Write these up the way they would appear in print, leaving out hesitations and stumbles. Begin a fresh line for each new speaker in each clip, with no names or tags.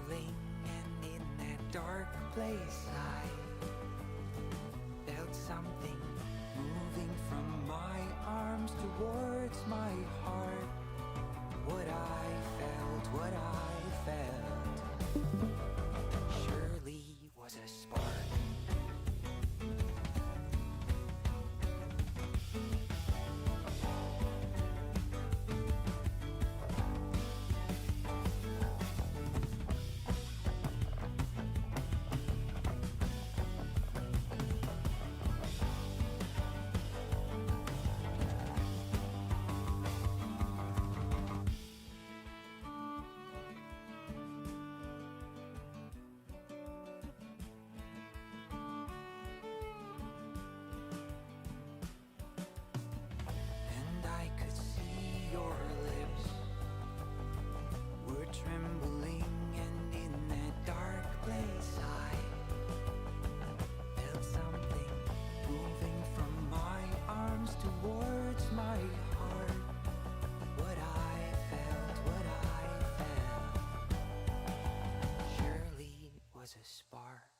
trembling, and in that dark place I felt something moving from my arms towards my heart. What I felt surely was a spark. And I could see your lips were trembling, and in that dark place I felt something moving from my arms towards my heart. What I felt surely was a spark.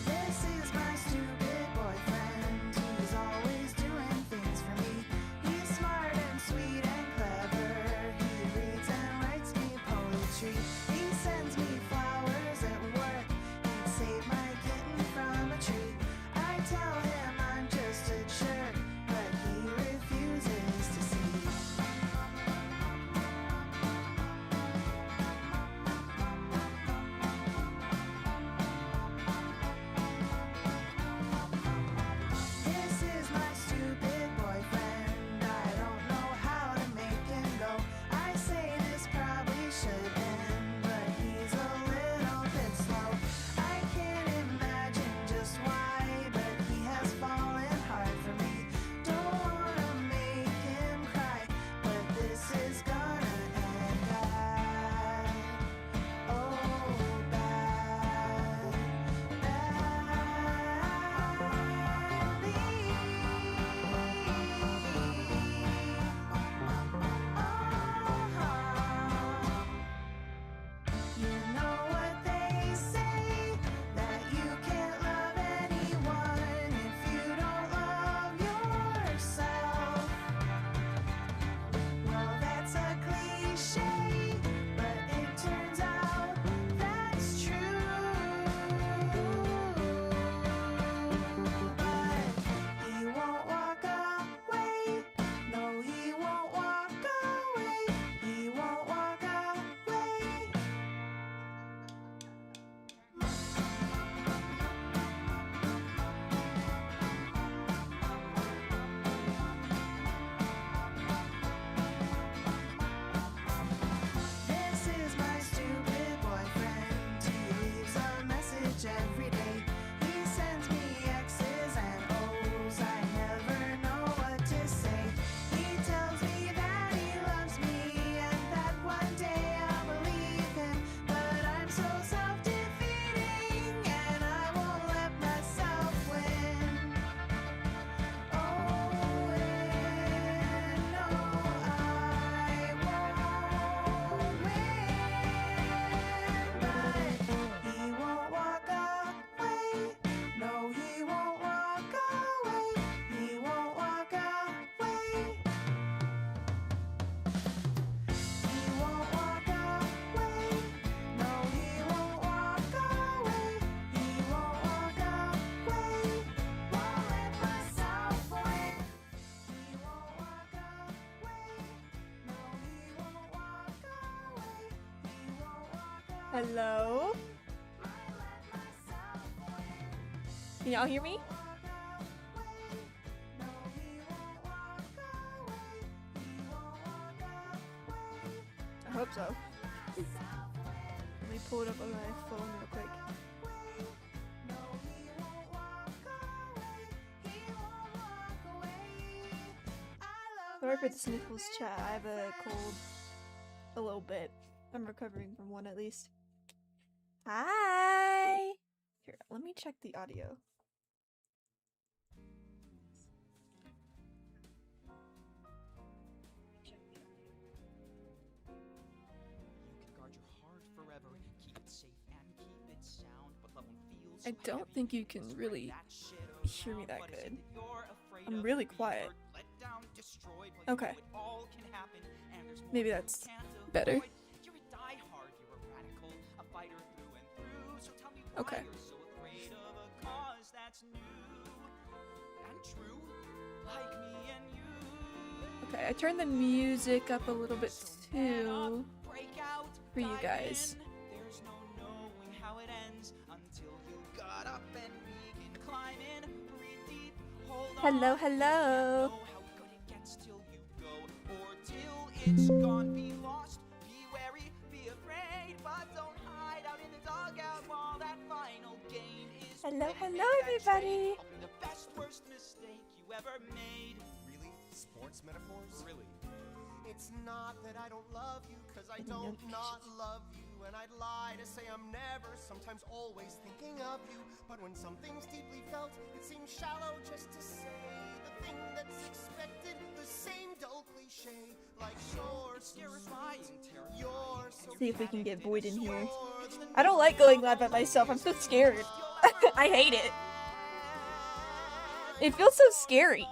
This is my stupid boyfriend. He's always doing things for me. He's smart and sweet and clever. He reads and writes me poetry. He sends me flowers at work. He'd save my kitten from a tree. I tell him I'm just a jerk, but he refuses to see. This is my stupid boyfriend. I don't know how to make him go. I say this probably should end, but he's a little bit slow. I can't imagine just why, but he has fallen hard for me. Don't wanna make him cry, but this is gonna end bad. Oh, bad, You know what they say, that you can't love anyone if you don't love yourself. Well, that's a cliche, but it turns out that's true. But he won't walk away. No, he won't walk away. He won't walk away. This is my stupid boyfriend. He leaves a message every day. He sends me X's and O's. I never know what to say. He tells me that he loves me and that one day I'll believe him. But I'm so self-defeating and I won't let myself win. Oh, and no, I won't win. But he won't walk away. No, he won't walk away. He won't walk away. He won't walk away. No, he won't walk away. He won't walk away. Won't let myself win. He won't walk away. No, he won't walk away. He won't walk away.
Hello?
Might let myself win.
Can y'all hear me?
Walk away. No, he won't walk away. He won't walk away.
I hope so.
Myself win.
Let me pull it up on my phone real quick.
No, he won't walk away. He won't walk away. I love
Sorry for
my
the sniffles, chat. I have a cold. A little bit. I'm recovering from one at least. Hi! Here, let me check the audio.
You can guard your heart forever, keep it safe and keep it sound, but love won't feel so
I don't
heavy.
think you can
Spread
really
that shit
hear me
around.
that
What is it
good.
that you're afraid
I'm
of?
really
Being
quiet.
hurt, let down, destroyed, well, you
Okay.
know it all can happen, and there's more
Maybe
you
that's
can't
better.
avoid. You're a diehard, you're a radical, a fighter through and through, so tell me why
Okay.
you're so afraid of a cause that's new and true, like me and you.
Okay, I turned the music up a little bit
So man up,
too.
break out,
for you
dive
guys.
in. There's no knowing how it ends until you got up and begin climbing. Breathe deep, hold
Hello,
on.
hello.
Know how good it gets till you go, or till it's gone. Be lost, be wary, be afraid, but don't hide out in the dugout while that final game is
Hello,
played.
hello,
Make that
everybody.
trade, I'll be the best, worst mistake you ever made.
Really? Sports metaphors?
Really.
It's not that I don't love you, cause I don't
Notifications.
not love you. And I'd lie to say I'm never, sometimes always thinking of you. But when something's deeply felt, it seems shallow just to say the thing that's expected, the same dull cliche. Like you're so
Terrifying,
sweet,
terrifying.
you're so
See if we can get Boyd in here.
you're the
I don't like going live by myself. I'm so scared. I hate it. It feels so scary.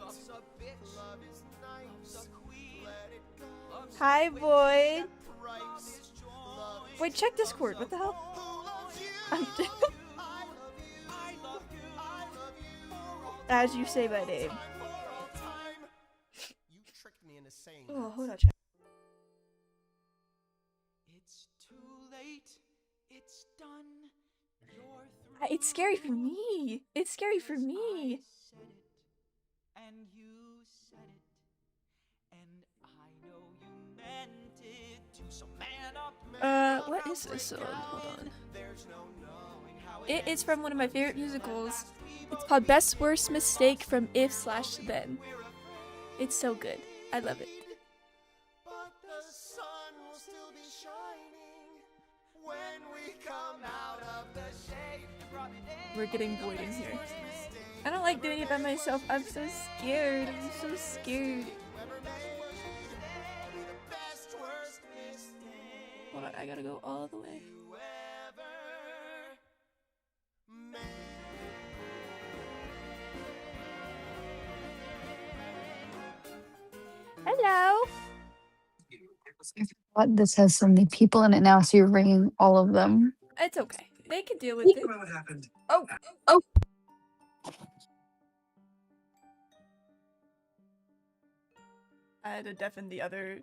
Love's a bitch,
love is
love's
nice.
a queen.
Let it go.
Love's
Hi,
a
Boyd.
Price.
is joy.
Boyd, check Discord. What the hell?
Who loves you?
I'm
I love you.
I love you.
I love you. For all
As you say my name.
time, for all time. You tricked me into saying
Oh,
that.
hold on.
It's too late. It's done. You're
It's scary for me. It's scary for me.
I said it, and you said it, and I know you meant it too. So man up.
What is this song? Hold on.
There's no knowing how
It is from one of my favorite musicals. It's called Best Worst Mistake from If/Then. It's so good. I love it.
But the sun will still be shining when we come out of the shade.
We're getting Boyd in here. I don't like doing it by myself. I'm so scared. I'm so scared. Hold on, I gotta go all the way. Hello.
What? This has so many people in it now, so you're ringing all of them.
It's okay. They can deal with it.
What happened?
Oh. I had to deafen the other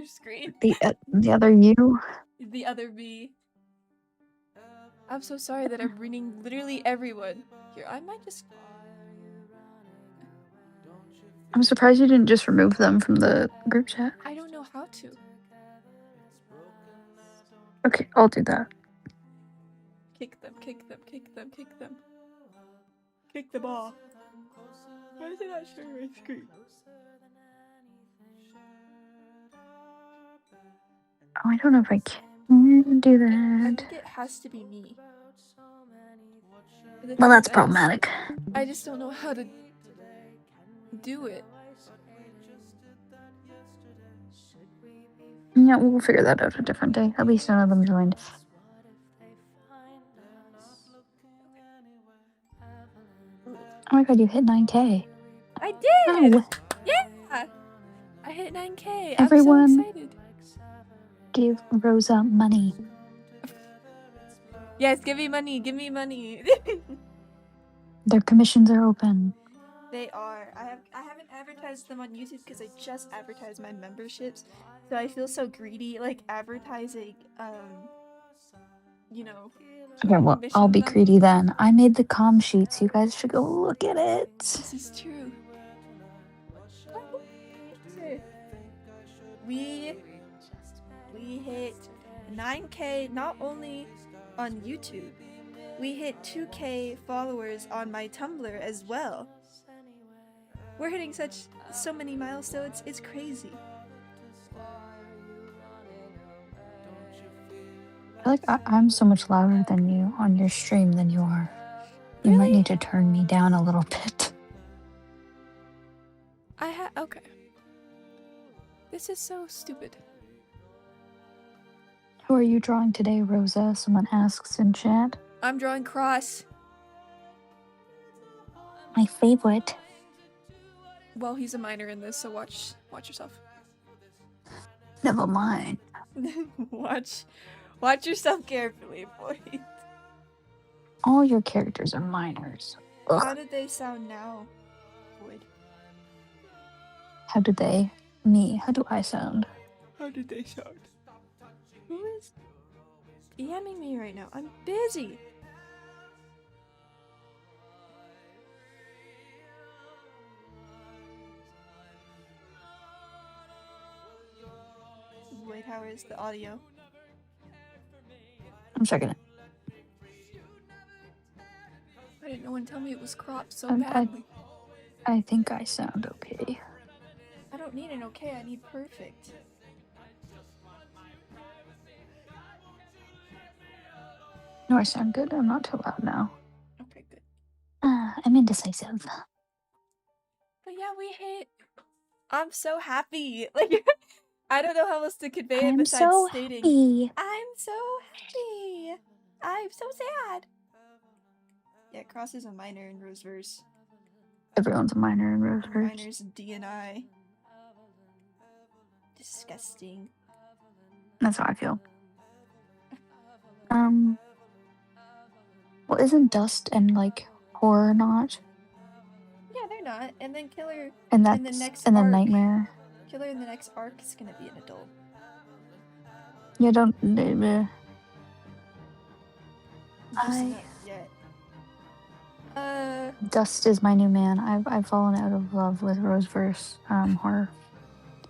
screen.
The other you.
The other me. I'm so sorry that I'm ringing literally everyone. Here, I might just.
I'm surprised you didn't just remove them from the group chat.
I don't know how to.
Okay, I'll do that.
Kick them, kick them, kick them, kick them. Kick them off. Why is it not showing my screen?
Oh, I don't know if I can do
I
that.
think it has to be me.
Well, that's problematic.
I just don't know how to do it.
Yeah, we'll figure that out a different day. At least none of them joined. Oh my god, you hit 9K.
I did!
Oh,
Yeah! I hit 9K.
Everyone-
I'm so excited.
give Rosa money.
Yes, give me money. Give me money.
Their commissions are open.
They are. I haven't advertised them on YouTube because I just advertised my memberships, so I feel so greedy, like advertising. You know.
Okay, well, I'll be
commission money.
greedy then. I made the comm sheets. You guys should go look at it.
This is true. We hit 9K not only on YouTube, we hit 2K followers on my Tumblr as well. We're hitting so many milestones, it's crazy.
feel like I'm so much louder than you on your stream than you are. You might
Really?
need to turn me down a little bit.
Okay. This is so stupid.
Who are you drawing today, Rosa? Someone asks in chat.
I'm drawing Cross.
My favorite.
Well, he's a minor in this, so watch yourself.
Never mind.
watch yourself carefully, boy.
All your characters are minors. Ugh.
How did they sound now, Boyd?
How do they? Me. How do I sound?
How did they sound? Who is DMing me right now? I'm busy. Wait, how is the audio?
I'm checking it.
Why didn't no one tell me it was cropped so
I-
badly?
I think I sound okay.
I don't need an okay, I need perfect.
No, I sound good. I'm not too loud now.
Okay, good.
I'm indecisive.
But yeah, we hit. I'm so happy. Like, I don't know how else to convey it
I'm
besides
so
stating.
happy.
I'm so happy. I'm so sad. Yeah, Cross is a minor in Roseverse.
Everyone's a minor in
And
Roseverse.
Minor's DNI. Disgusting.
That's how I feel. Well, isn't Dust and like Horror not?
Yeah, they're not. And then Killer.
And
In the
that's
next
and then
arc.
Nightmare.
Killer in the next arc is gonna be an adult.
Yeah, don't.
Just
I-
not yet.
Dust is my new man. I've fallen out of love with Roseverse horror.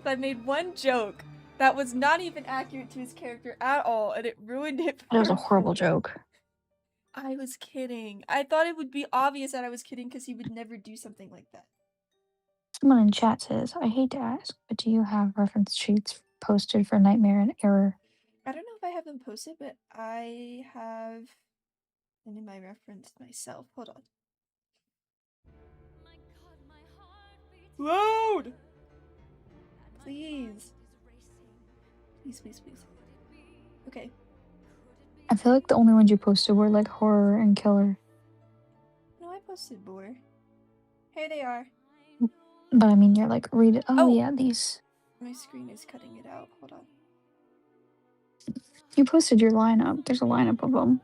I made one joke that was not even accurate to his character at all, and it ruined it.
It was a
for
horrible
me.
joke.
I was kidding. I thought it would be obvious that I was kidding because he would never do something like that.
Someone in chat says, I hate to ask, but do you have reference sheets posted for Nightmare and Error?
I don't know if I have them posted, but I have them in my reference myself. Hold on. Load! Please. Please, please, please. Okay.
I feel like the only ones you posted were like Horror and Killer.
No, I posted more. Here they are.
But I mean, you're like, read it. Oh,
Oh.
yeah, these.
My screen is cutting it out. Hold on.
You posted your lineup. There's a lineup of them.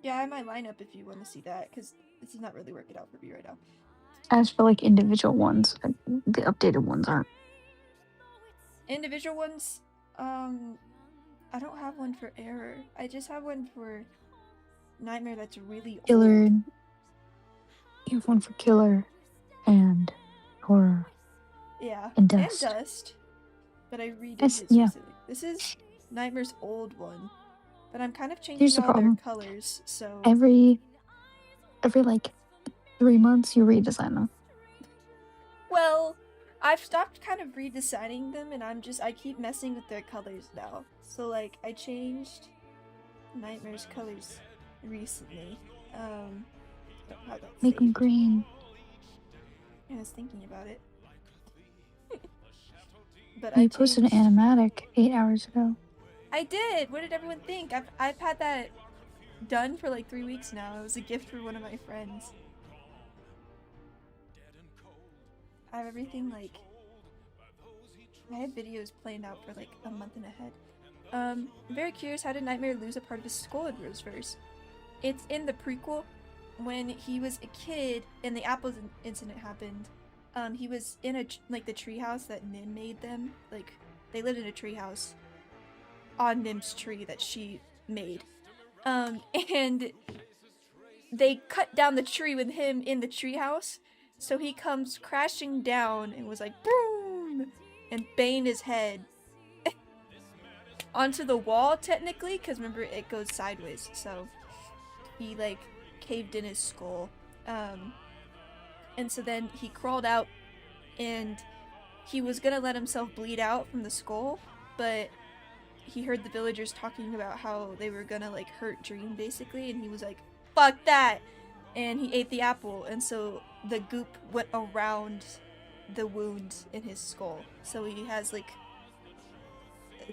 Yeah, I have my lineup if you want to see that, because this is not really working out for me right now.
As for like individual ones, the updated ones aren't.
Individual ones, I don't have one for Error. I just have one for Nightmare that's really
Killer.
old.
You have one for Killer and Horror.
Yeah,
and Dust.
Dust. But I redid
It's-
it
yeah.
specifically. This is Nightmare's old one, but I'm kind of changing
Here's the
all their
problem.
colors, so...
Every like 3 months, you redesign them.
Well, I've stopped kind of redesigning them, and I keep messing with their colors now. So, like, I changed Nightmare's colors recently. Don't have that
Make them
saved.
green.
I was thinking about it. But
You
I
posted an
changed-
animatic 8 hours ago.
I did! What did everyone think? I've had that done for like 3 weeks now. It was a gift for one of my friends. I have everything like... I had videos planned out for like a month and a half. I'm very curious, how did Nightmare lose a part of his skull in Roseverse? It's in the prequel. When he was a kid and the apples incident happened, he was in a like the treehouse that Nim made them. Like, they lived in a treehouse on Nim's tree that she made. And they cut down the tree with him in the treehouse, so he comes crashing down and was like, boom, and banged his head onto the wall, technically, because remember, it goes sideways, so he, like, caved in his skull. And so then he crawled out, and he was gonna let himself bleed out from the skull, but he heard the villagers talking about how they were gonna like hurt Dream basically, and he was like, "Fuck that!" And he ate the apple, and so the goop went around the wound in his skull, so he has like,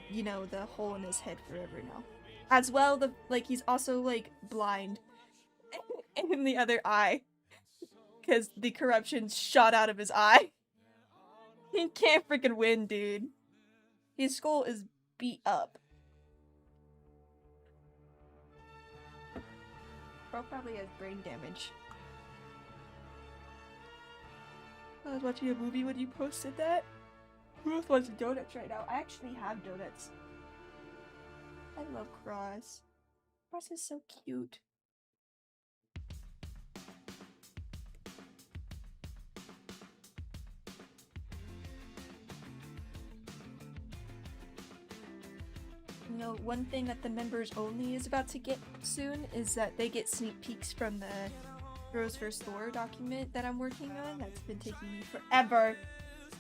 you know, the hole in his head forever now. As well, he's also like blind in the other eye, because the corruption shot out of his eye. He can't freaking win, dude. His skull is beat up. Bro probably has brain damage. I was watching a movie when you posted that. Ruth wants donuts right now. I actually have donuts. I love Cross. Cross is so cute. You know, one thing that the members only is about to get soon is that they get sneak peeks from the Rose vs. Lore document that I'm working on. That's been taking me forever.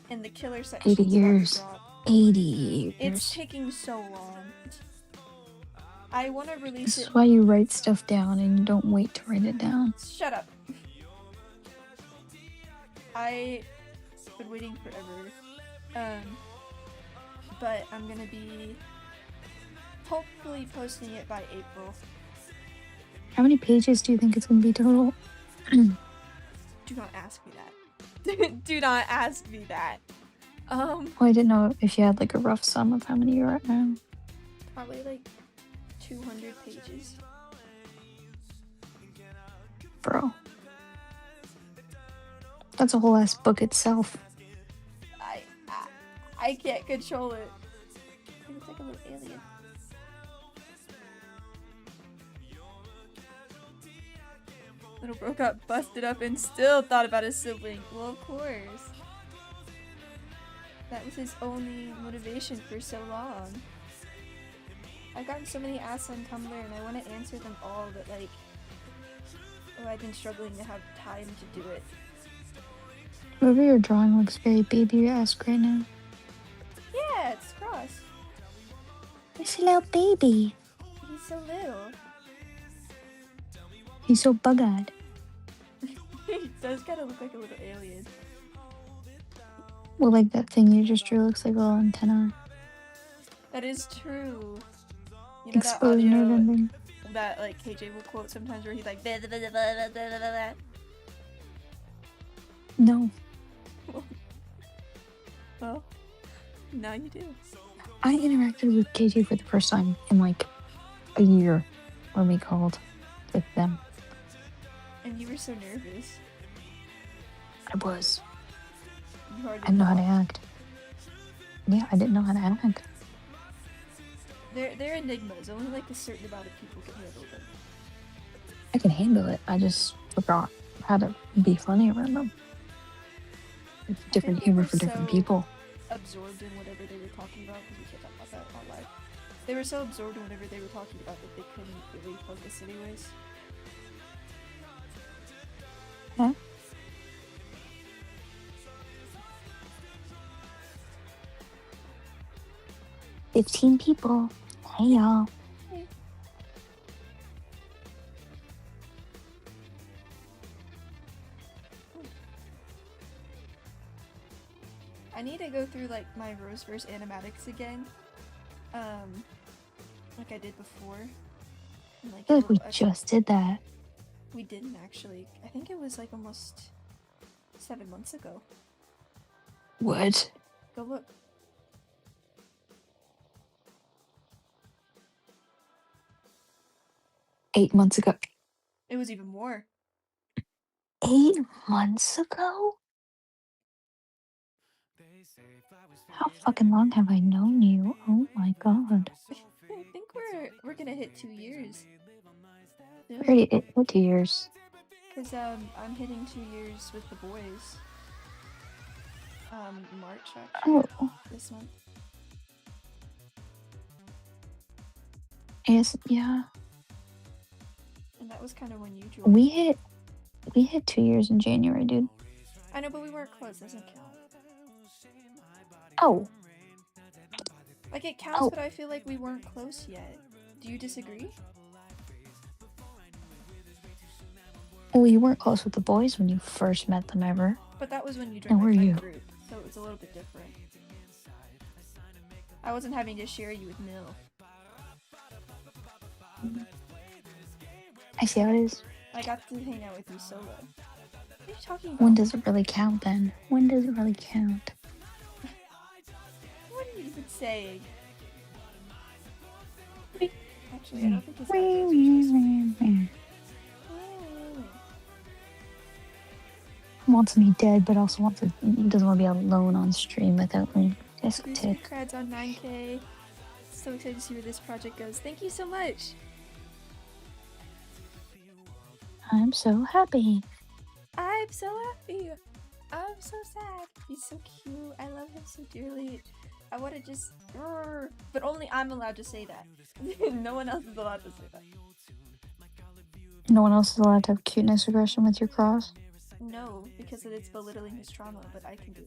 And the killer section.
80 years. 80 years.
It's taking so long. I want to release
This
it.
is why you write stuff down and you don't wait to write it down.
Shut up. I've been waiting forever. But I'm gonna be hopefully posting it by April.
How many pages do you think it's going to be total?
Do not ask me that. Do not ask me that.
Well, I didn't know if you had like a rough sum of how many you're at now.
Probably like 200 pages.
Bro. That's a whole ass book itself.
I can't control it. It's like a little alien. Little bro got busted up and still thought about his sibling. Well, of course. That was his only motivation for so long. I've gotten so many asks on Tumblr and I want to answer them all, but like, oh, I've been struggling to have time to do it.
Whoever you're drawing looks very baby-esque right now.
Yeah, it's Cross.
It's a little baby.
He's so little.
He's so bug-eyed.
He does kind of look like a little alien.
Well, like that thing you just drew looks like a little antenna.
That is true. You know that
Exposed nerve
audio
ending.
that like KJ will quote sometimes where he's like blah, blah, blah, blah, blah, blah, blah.
No.
Well, now you do.
I interacted with KJ for the first time in like a year when we called with them.
And you were so nervous.
I was.
You hardly
I didn't know how to act. Yeah, I didn't know how to act.
They're enigmas. Only like a certain amount of people can handle them.
I can handle it. I just forgot how to be funny around them. It's different
think they
humor
were
for different
so
people.
Absorbed in whatever they were talking about, because we can't talk about that on live. They were so absorbed in whatever they were talking about that they couldn't really focus anyways.
Huh? "15 people. Hey, y'all."
I need to go through like my Roseverse animatics again, like I did before. And, like,
I feel like we
I-
just did that.
We didn't actually. I think it was like almost 7 months ago.
What?
Go look.
"8 months ago."
It was even more.
8 months ago? How fucking long have I known you? Oh my god.
I think we're gonna hit 2 years.
We already hit 2 years.
Cause I'm hitting 2 years with the boys. March actually.
Oh,
This month.
yes, yeah.
And that was kind of when you joined.
We hit 2 years in January, dude.
I know, but we weren't close. Doesn't count.
Oh.
Like, it counts,
Oh.
but I feel like we weren't close yet. Do you disagree?
Well, you weren't close with the boys when you first met them ever.
But that was when you
And
joined my
were
friend
you?
group, so it was a little bit different. I wasn't having to share you with Mill.
I see how it is.
I got to hang out with you solo. What are you talking about?
When does it really count then? When does it really count?
What are you even saying? Actually, I don't think his outros are supposed to-
Wants me dead, but also doesn't want to be alone on stream without me. Disc
Please
tick.
creds on 9K. So excited to see where this project goes. Thank you so much.
I'm so happy.
I'm so happy. I'm so sad. He's so cute. I love him so dearly. I want to just... But only I'm allowed to say that. No one else is allowed to say that.
No one else is allowed to have cuteness aggression with your cross.
No, because it's belittling his trauma, but I can do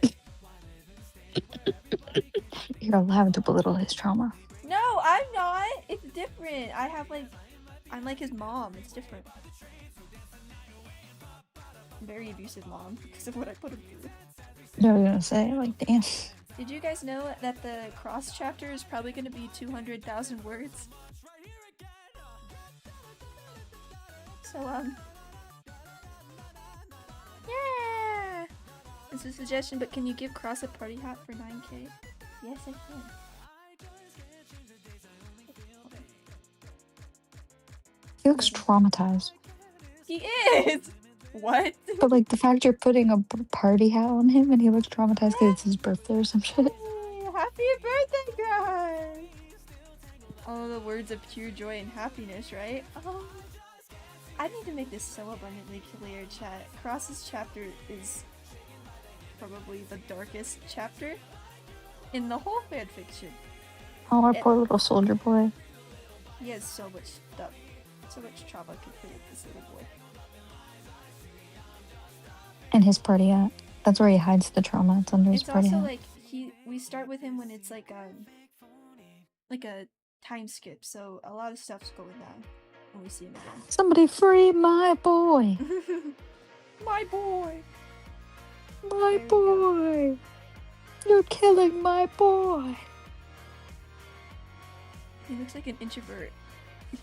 it.
You're allowed to belittle his trauma.
No, I'm not. It's different. I'm like his mom. It's different. Very abusive mom because of what I put him through.
I was gonna say, like, damn.
Did you guys know that the cross chapter is probably going to be 200,000 words? So, yeah! It's a suggestion, but can you give Cross a party hat for 9K? Yes, I can.
He looks traumatized.
He is! What?
But, like, the fact you're putting a party hat on him and he looks traumatized because it's his birthday or some shit.
Happy birthday, guys! All the words of pure joy and happiness, right? Oh, I need to make this so abundantly clear, chat. Cross's chapter is probably the darkest chapter in the whole fanfiction.
Oh, our poor little soldier boy.
He has so much stuff, so much trauma completed this little boy.
And his party hat. That's where he hides the trauma. It's under his
It's
party
also
hat.
like we start with him when it's like a time skip, so a lot of stuff's going down when we see him again.
Somebody free my boy!
My boy!
My
There we go.
boy! You're killing my boy!
He looks like an introvert.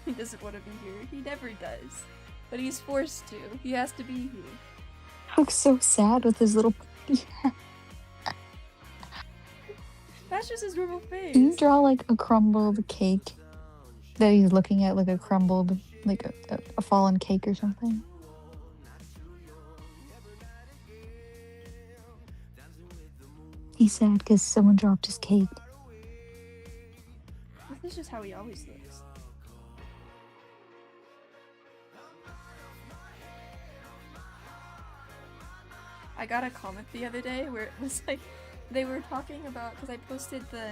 He doesn't want to be here. He never does. But he's forced to. He has to be here.
Looks so sad with his little party hat.
That's just his normal face.
Can you draw like a crumbled cake that he's looking at, like a crumbled, like a fallen cake or something? He's sad because someone dropped his cake.
This is just how he always looks. I got a comment the other day where it was like, they were talking about, because I posted the,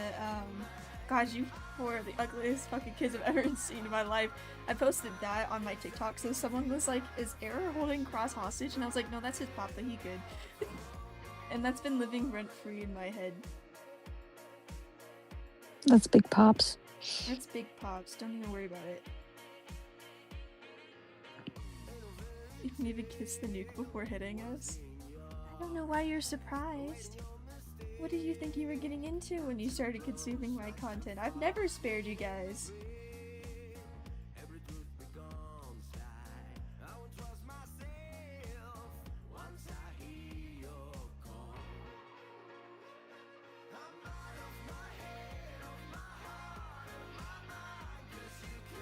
God, you four are the ugliest fucking kids I've ever seen in my life. I posted that on my TikTok, so someone was like, is Error holding Cross hostage? And I was like, no, that's his papa, he good. And that's been living rent-free in my head.
That's Big Pops.
That's Big Pops, don't even worry about it. You can even kiss the nuke before hitting us. I don't know why you're surprised. What did you think you were getting into when you started consuming my content? I've never spared you guys.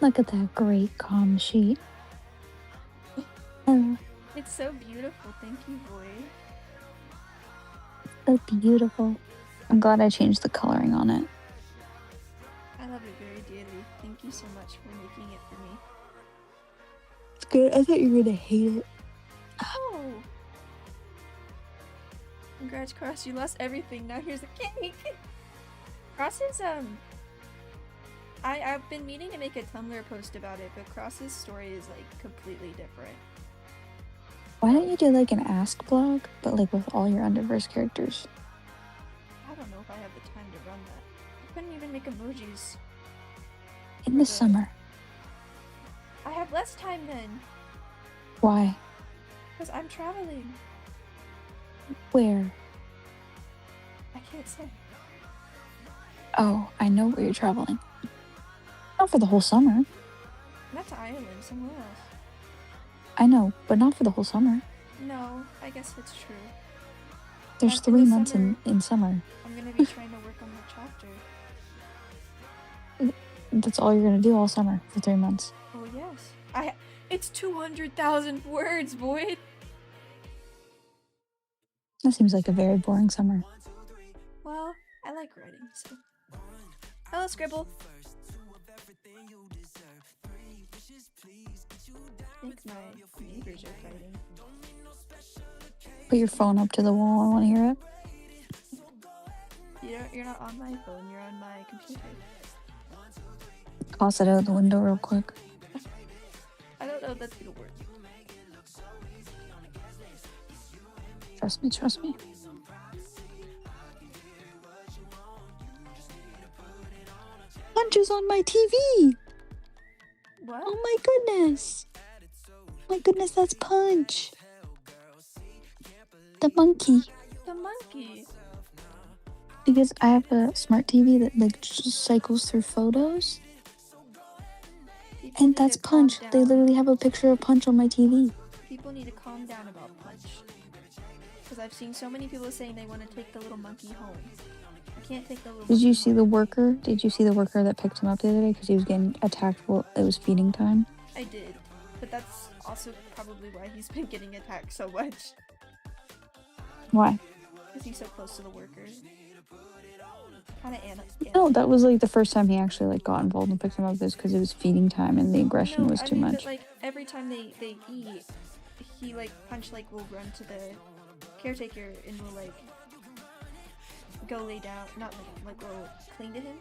Look at that great calm sheet. Oh,
It's so beautiful, thank you, boy.
so beautiful. I'm glad I changed the coloring on it.
I love it very dearly. Thank you so much for making it for me.
It's good. I thought you were gonna hate it.
Oh! Congrats, Cross, you lost everything, now here's the cake! Cross is, I've been meaning to make a Tumblr post about it, but Cross's story is, like, completely different.
Why don't you do like an Ask blog, but like with all your Underverse characters?
I don't know if if I have the time to run that. I couldn't even make emojis.
In the summer.
I have less time then,
Why?
because I'm traveling.
Where?
I can't say.
Oh, I know where you're traveling. Not for the whole summer.
Not to Ireland, somewhere else.
I know, but not for the whole summer.
No, I guess it's true.
There's
And in
3
the
months
summer-
in summer.
I'm gonna be trying to work on the chapter.
That's all you're gonna do all summer for 3 months.
Oh yes. It's 200,000 words, Void.
That seems like a very boring summer.
Well, I like writing, so. Hello, Scribble. I think my neighbors are fighting.
Put your phone up to the wall. I want to hear it.
You're not on my phone. You're on my computer.
Toss it out the window real quick.
I don't know if that's gonna work.
Trust me, trust me. Punch is on my TV.
What?
Oh my goodness. My goodness, that's Punch. The monkey.
The monkey.
Because I have a smart TV that like just cycles through photos.
People
And
need
that's
to calm
Punch. They
down.
literally have a picture of Punch on my TV.
People need to calm down about Punch. Because I've seen so many people saying they want to take the little monkey home. I can't take the little
Did you
monkey
see
home.
the worker? Did you see the worker that picked him up the other day because he was getting attacked while it was feeding time?
I did. But that's also probably why he's been getting attacked so much.
Why?
Because he's so close to the worker. Kind of
No, that was like the first time he actually like got involved and picked him up was because it was feeding time and the aggression was too much.
But, like, every time they eat, he, like, Punch, like, will run to the caretaker and will, like, go lay down. Not, like, go cling to him.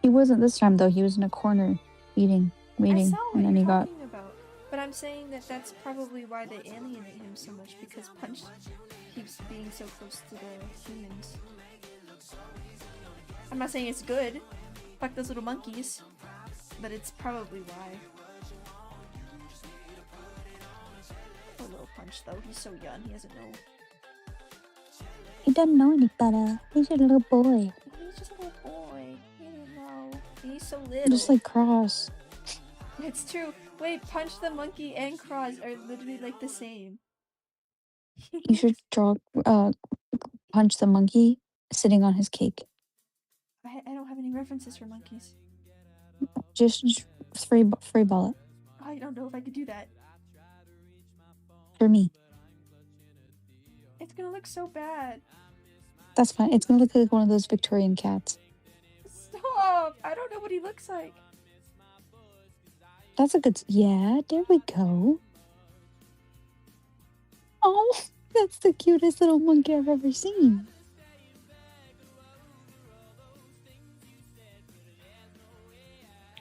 He wasn't this time though. He was in a corner eating,
I
waiting,
saw what
and then
you're
he got.
talking about. But I'm saying that that's probably why they alienate him so much, because Punch keeps being so close to the humans. I'm not saying it's good. Fuck those little monkeys. But it's probably why. Poor little Punch though, he's so young, he doesn't know.
He doesn't know any better. He's a little boy,
He's just a little boy. He doesn't know. He's so little.
just like Cross.
It's true. Wait, Punch the monkey and Cross are literally like the same.
You should draw Punch the monkey sitting on his cake.
I don't have any references for monkeys.
Just free ball it
I don't know if I could do that.
for me.
It's gonna look so bad.
That's fine. It's gonna look like one of those Victorian cats.
Stop! I don't know what he looks like.
That's a good. Yeah, there we go. Oh, that's the cutest little monkey I've ever seen.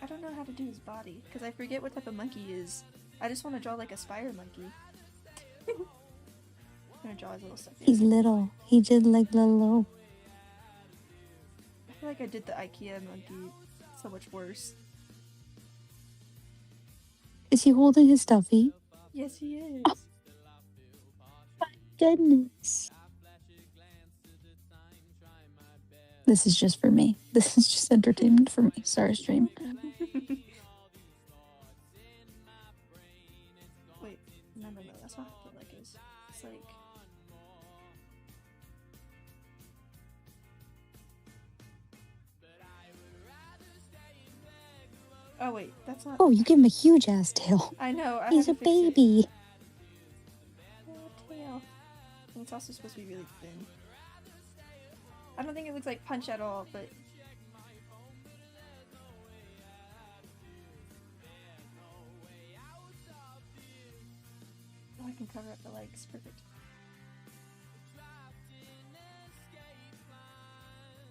I don't know how to do his body, because I forget what type of monkey he is. I just want to draw like a spider monkey. I'm gonna draw his little stuff.
He's little. He did like little.
I feel like I did the IKEA monkey so much worse.
Is he holding his stuffy?
Yes, he is.
Oh. Goodness. This is just for me. This is just entertainment for me. Sorry, stream.
Wait, no, that's not what the like is. It's like... Oh wait, that's not...
Oh, you give him a huge ass tail.
I know, I
He's a
had to fix it.
baby.
Tail. And it's also supposed to be really thin. I don't think it looks like Punch at all, but... Oh, I can cover up the legs. Perfect.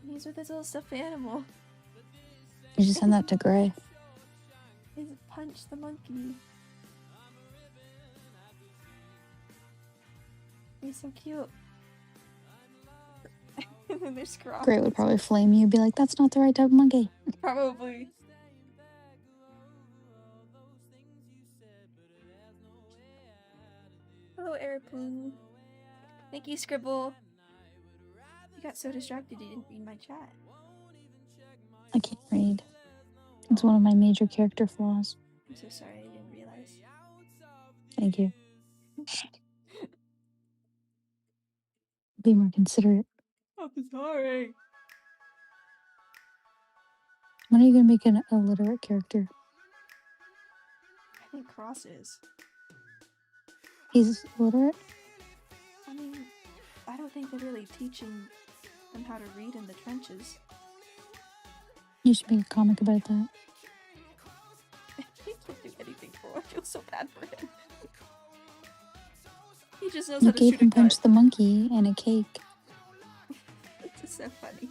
He's with his little stuffed animal.
You just send that to Gray.
Is Punch the monkey? He's so cute. And then there's Cross.
Great would probably flame you, be like, that's not the right type of monkey.
Probably. Hello, Airplane. Thank you, Scribble. You got so distracted you didn't read my chat.
I can't read. It's one of my major character flaws.
I'm so sorry, I didn't realize.
Thank you. Be more considerate.
I'm sorry.
When are you gonna make an illiterate character?
I think Cross is.
He's illiterate?
I mean, I don't think they're really teaching them how to read in the trenches.
You should make a comic about that.
He can't do anything for him. I feel so bad for him. He just knows how
You
to
gave
shoot a
him
gun.
Punch the monkey and a cake.
It's just so funny.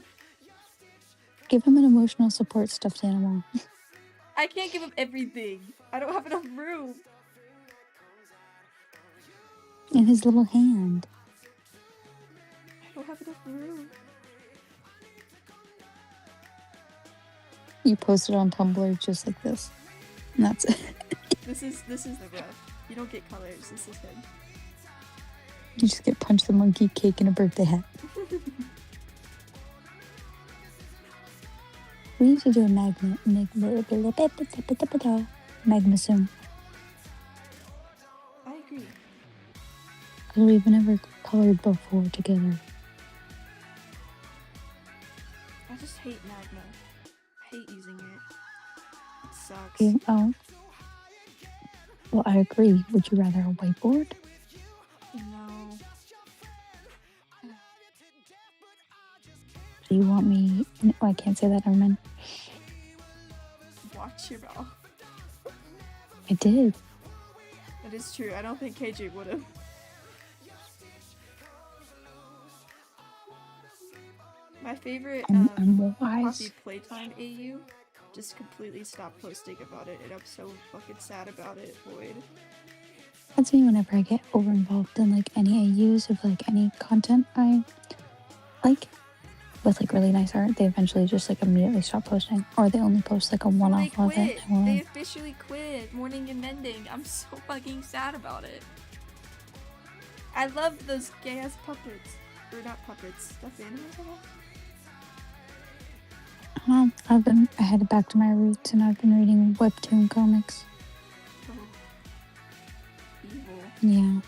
Give him an emotional support stuffed animal.
I can't give him everything. I don't have enough room.
In his little hand.
I don't have enough room.
You post it on Tumblr just like this. And that's it.
This is the rough. You don't get colors. This is him.
You just get Punch the monkey, cake, and a birthday hat. We need to do a magma soon.
I agree.
Because we've never colored before together.
I just hate magma. I hate using it. It sucks.
Okay, oh. Well, I agree. Would you rather a whiteboard?
No.
Do you want me... No, I can't say that, never mind.
Watch your mouth.
I did.
That is true. I don't think KJ would have. My favorite
I'm
Poppy
wise.
Playtime AU just completely stopped posting about it, and I'm so fucking sad about it, Void.
That's me whenever I get over involved in like any AUs of like any content I like with like really nice art. They eventually just like immediately stop posting, or they only post like a
They
one-off of
quit.
it. I won't-
They officially quit Morning and Mending. I'm so fucking sad about it. I love those gay ass puppets. Or not puppets, stuffed animals, I guess.
I headed back to my roots and I've been reading webtoon comics.
Oh. Evil.
Yeah.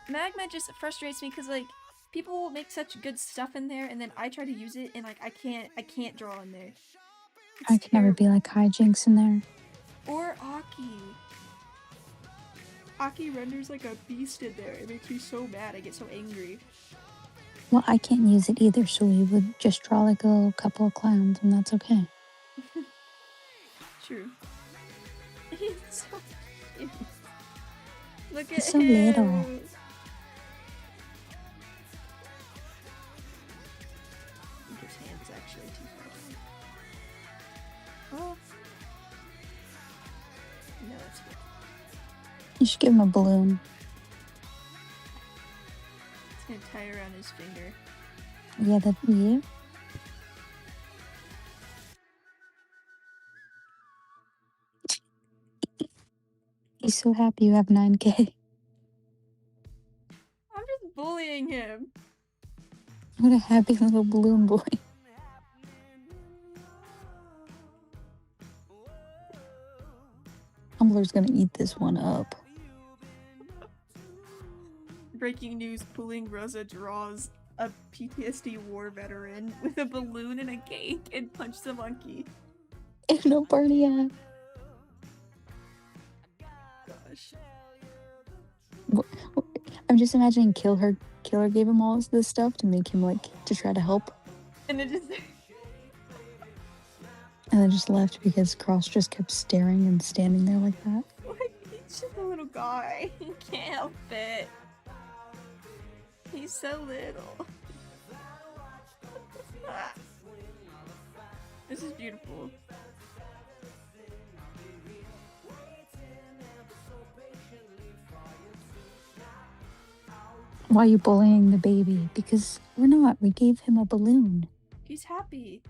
Magma just frustrates me because like people will make such good stuff in there, and then I try to use it, and like I can't draw in there.
I
It's
could never be
terrible.
like hijinks in there.
Or Aki. Aki renders like a beast in there. It makes me so mad. I get so angry.
Well, I can't use it either, so we would just draw like a little couple of clowns, and that's okay.
True. He's so cute. Look at
He's so
him.
little.
I think his hand's actually too far down. Oh. No, that's good.
You should give him a balloon.
It's gonna tie around his finger.
Yeah, yeah. He's so happy you have 9K.
I'm just bullying him.
What a happy little balloon boy. Tumblr's gonna eat this one up.
Breaking news, Pooling Rosa draws a PTSD war veteran with a balloon and a cake and Punch the Monkey.
Ain't no party at.
Gosh.
I'm just imagining Killer gave him all this stuff to make him like to try to help,
And it just
and then just left because Cross just kept staring and standing there like that.
like he's just a little guy. He can't help it. He's so little. This is beautiful.
Why are you bullying the baby? Because we're not. We gave him a balloon.
He's happy.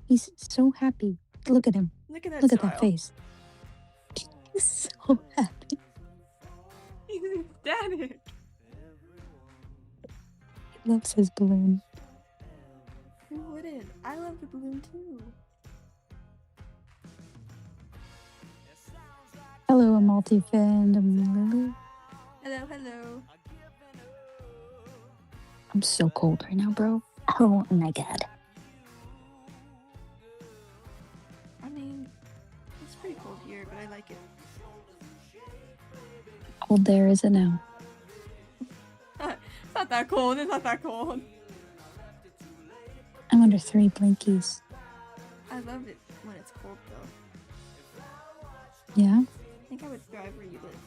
He's so happy. Look at him.
Look at that
Look
smile.
at that face. He's so happy.
He's ecstatic.
He loves his balloon.
Who wouldn't? I love the balloon too.
Hello, multi-fandom Lily.
Hello, hello.
I'm so cold right now, bro. Oh my god.
I mean, it's pretty cold here, but I like it.
How cold there is it now?
It's not that cold. It's not that cold.
I'm under 3 blinkies.
I love it when it's cold though.
Yeah?
I think I would thrive where you live.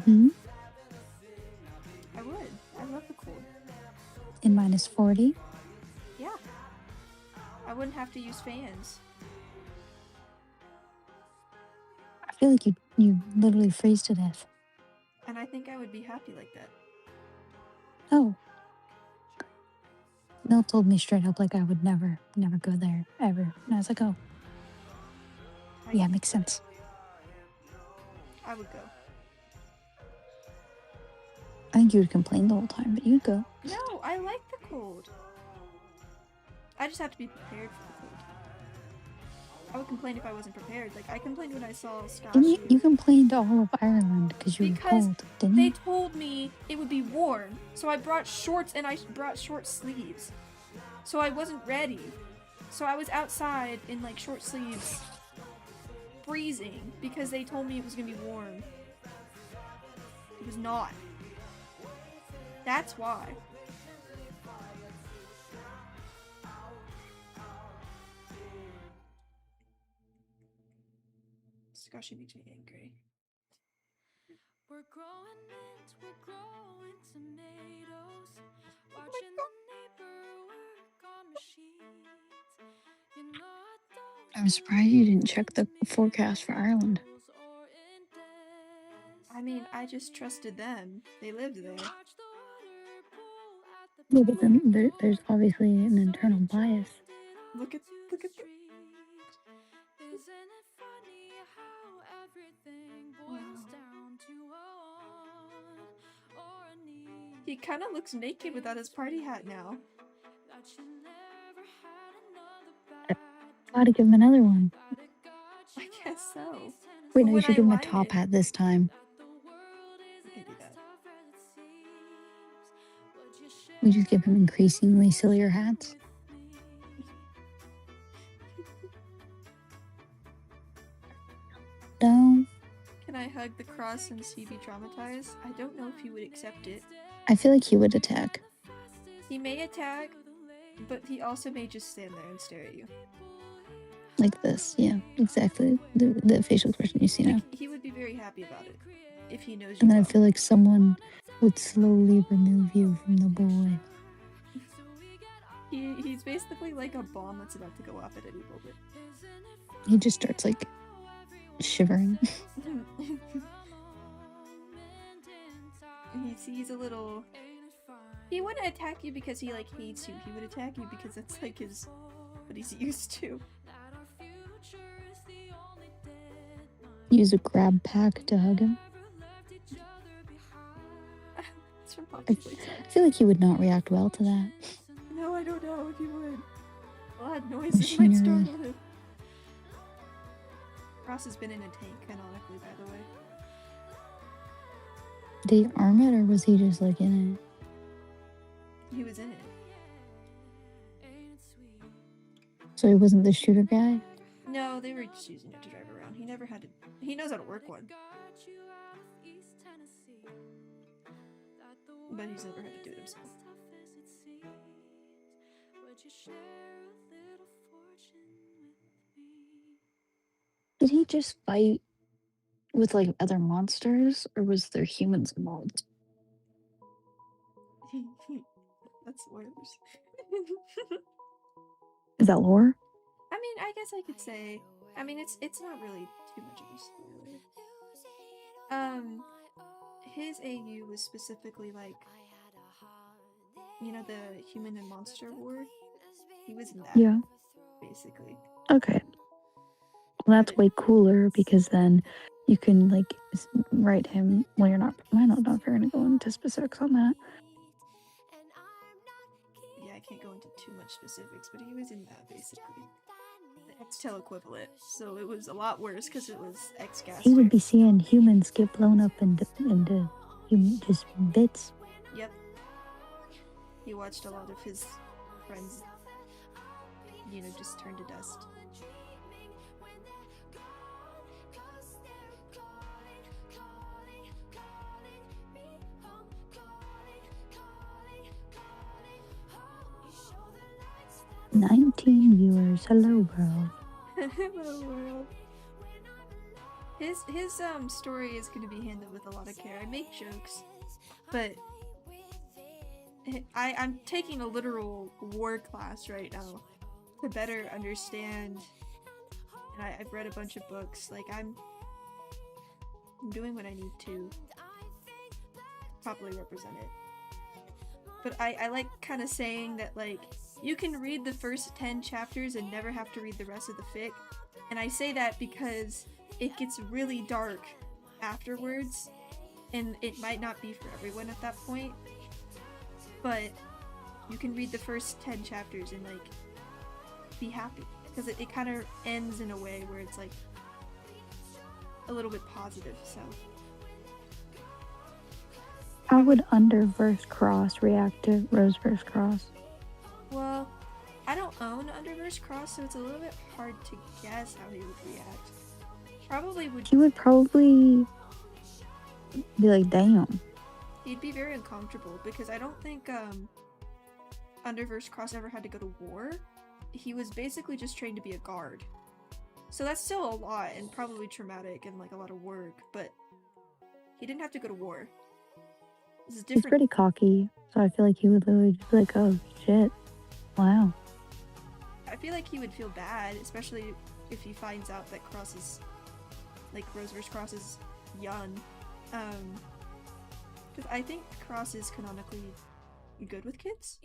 Mm-hmm.
I would. I love the cold.
In -40.
Yeah. I wouldn't have to use fans.
I feel like you literally freeze to death.
And I think I would be happy like that.
Oh. Mel told me straight up like I would never go there ever. And I was like, oh, yeah, makes sense.
I would go.
I think you would complain the whole time, but you'd go.
No, I like the cold. I just have to be prepared for the cold. I would complain if I wasn't prepared. Like, I complained when I saw Scott.
Didn't you complained all of Ireland because you were cold, didn't
They
you?
told me it would be warm, so I brought shorts and I brought short sleeves. So I wasn't ready. So I was outside in like short sleeves, freezing, because they told me it was gonna be warm. It was not. That's why. Scotchy makes me angry.
We're growing mint, we're growing tomatoes. Watching the neighbor work on machines. You know I don't
I'm surprised you didn't check the forecast for Ireland.
I mean, I just trusted them. They lived there.
Yeah, but then there's obviously an internal bias.
Look at
Isn't it funny how everything boils down to a want or a need?
He kind of looks naked without his party hat now.
That you never had another bad
Gotta give him another one.
I guess so.
Wait,
But
no, you
when
should
I
give him a
light
top
it-
hat this time.
I can do that.
We just give him increasingly sillier hats. No,
Can I hug the cross and see be traumatized? I don't know if he would accept it.
I feel like he would attack.
He may attack, but he also may just stand there and stare at you.
Like this, yeah, exactly. The facial expression you see now.
Like, he would be very happy about it if he knows you
And then I
well.
feel like someone would slowly remove you from the boy.
He's basically like a bomb that's about to go off at any moment.
He just starts like shivering.
He sees a little. He wouldn't attack you because he like hates you. He would attack you because that's like his what he's used to.
Use a grab pack to hug him.
It's from
I
Poppy Playtime.
feel like he would not react well to that.
No, I don't know if he would. Loud noises might
Machinery.
startle him. Ross has been in a tank, canonically, by the way.
Did he arm it or was he just like in it?
He was in it.
So he wasn't the shooter guy?
No, they were just using it to drive around. He never had to. He knows how to work one, but he's never had to do it himself.
Did he just fight with like other monsters or was there humans involved?
That's spoilers.
Is that lore?
I mean, I guess I could say. I mean, it's not really too much of a spoiler. his AU was specifically like, you know, the human and monster war. He was in that,
Yeah.
basically.
Okay. Well, that's way cooler because then you can like write him. Well, you're not. I don't know if you're gonna go into specifics on that.
Yeah, I can't go into too much specifics, but he was in that basically. The X-Tail equivalent. So it was a lot worse because it was X-Gaster.
He would be seeing humans get blown up into just bits.
Yep. He watched a lot of his friends, you know, just turn to dust.
"19 viewers. Hello, world."
Hello, world. His story is going to be handled with a lot of care. I make jokes, but I'm taking a literal war class right now to better understand, and I've read a bunch of books. Like I'm doing what I need to properly represent it. But I like kind of saying that, like, you can read the first 10 chapters and never have to read the rest of the fic. And I say that because it gets really dark afterwards, and it might not be for everyone at that point. But you can read the first 10 chapters and, like, be happy. Because it kind of ends in a way where it's, like, a little bit positive, so...
How would Underverse Cross react to Roseverse Cross?
Well, I don't own Underverse Cross, so it's a little bit hard to guess how he would react. Probably would...
He would probably be like, damn.
He'd be very uncomfortable, because I don't think, Underverse Cross ever had to go to war. He was basically just trained to be a guard. So that's still a lot, and probably traumatic, and, like, a lot of work, but he didn't have to go to war. This is
He's
different.
pretty cocky, so I feel like he would literally just be like, oh shit, wow.
I feel like he would feel bad, especially if he finds out that Cross is, like, Roseverse Cross is young. Because I think Cross is canonically good with kids.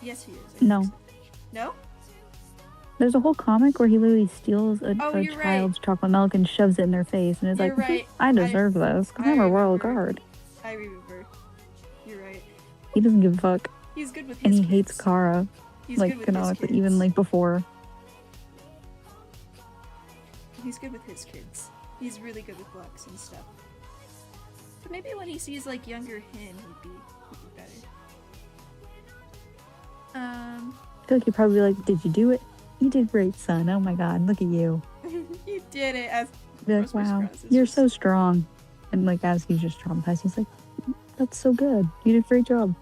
Yes, he is. I think
No.
so. No?
There's a whole comic where he literally steals a
you're right.
child's chocolate milk and shoves it in their face, and is
You're
like,
right.
I deserve this, because
I
I'm a royal
remember.
guard.
I remember. You're right.
He doesn't give a fuck,
He's good with his
and he
kids.
hates Kara,
He's
like,
good with his
canonically,
kids.
even, like, before.
He's good with his kids. He's really good with Lux and stuff. But maybe when he sees, like, younger him, he'd be better.
I feel like he'd probably be like, did you do it? You did great, son. Oh my god, look at you.
You did it as
Be like,
Roseverse
wow,
Cross is
you're
just-
so strong. And, like, as he's just traumatized, he's like, that's so good. You did a great job.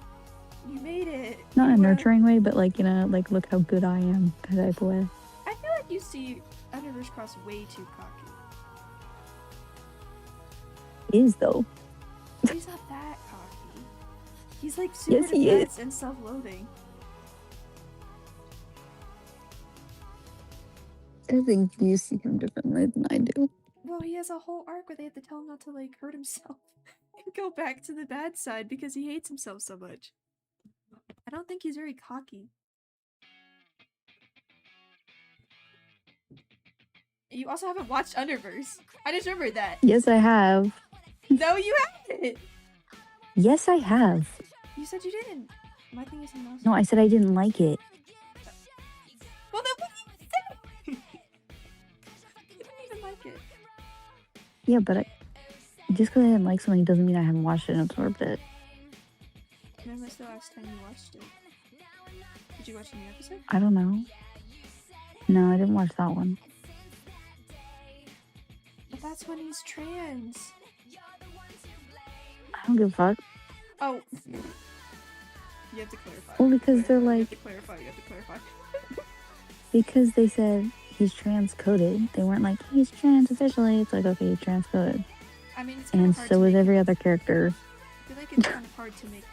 You made it.
Not in a
You,
nurturing way, but, like, you know, like, look how good I am kind of type of way.
I feel like you see Underverse Cross way too cocky.
He is, though.
He's not that cocky. He's like super
Yes, he is.
defense and self-loathing.
I think you see him differently than I do.
Well, he has a whole arc where they have to tell him not to, like, hurt himself and go back to the bad side because he hates himself so much. I don't think he's very cocky. You also haven't watched Underverse. I just remembered that.
Yes, I have.
No, you haven't!
Yes, I have.
You said you didn't. My thing is something else.
No, I said I didn't like it.
Well, then what did you say? You didn't even like it.
Yeah, but just because I didn't like something doesn't mean I haven't watched it and absorbed it.
When was the last time you watched it? Did you watch a new episode?
I don't know. No, I didn't watch that one.
But that's when he's trans.
I don't give a fuck.
Oh. You have to clarify.
Well, because they're
You have
like,
to clarify. You have to clarify.
because they said he's trans-coded. They weren't like, he's trans officially. It's like, okay, he's trans-coded.
I mean, it's kind
And
of hard
so
to
is
make,
every other character.
I feel like it's kind of hard to make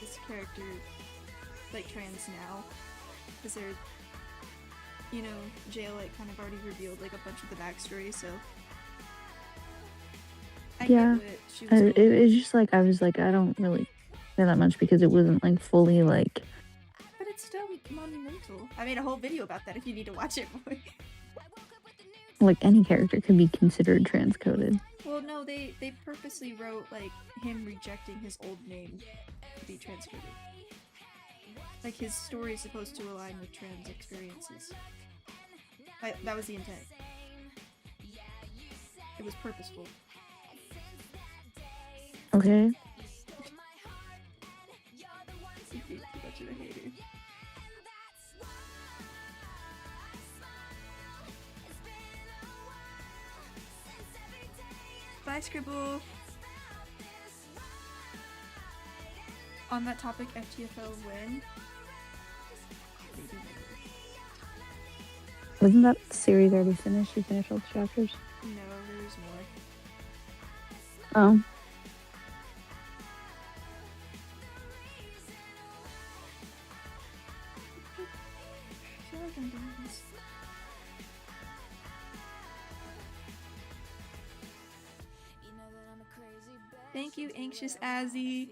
this character, like, trans now. Because they're, you know, Jail, like, kind of already revealed, like, a bunch of the backstory, so... I
Yeah.
get what she was
It,
going.
it's just like I was like I don't really care that much because it wasn't like fully like
But it's still monumental. I made a whole video about that if you need to watch it, boy.
any character could be considered transcoded.
Well, no, they purposely wrote like him rejecting his old name to be transcoded. Like his story is supposed to align with trans experiences. That was the intent. It was purposeful.
Okay.
Too much of a hater. Bye, Scribble. On that topic, FTFL when?
Wasn't that series already finished? You finished all the chapters?
No, there's more.
Oh.
I feel like I'm doing this. Thank you, Anxious Azzy.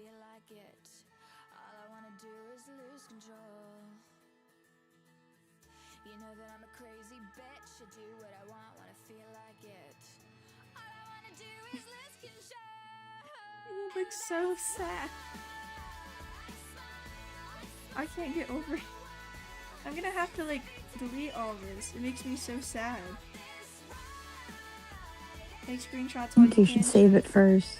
You look so sad. I can't get over it. I'm gonna have to like delete all this. It makes me so sad. Take screenshots
I
while
think you should
can.
save it first.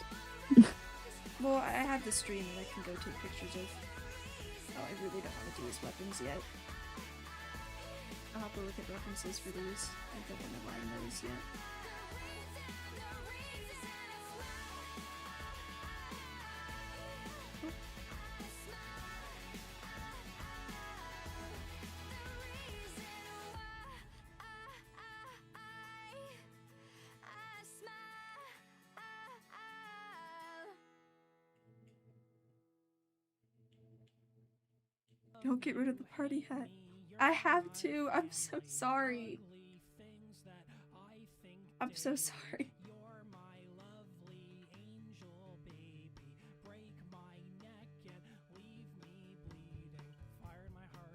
Well, I have the stream that I can go take pictures of. Oh, I really don't want to do his weapons yet. I'll have to look at references for these. I don't want to line those yet. Don't get rid of the party hat. I have to. I'm so sorry. I'm so sorry.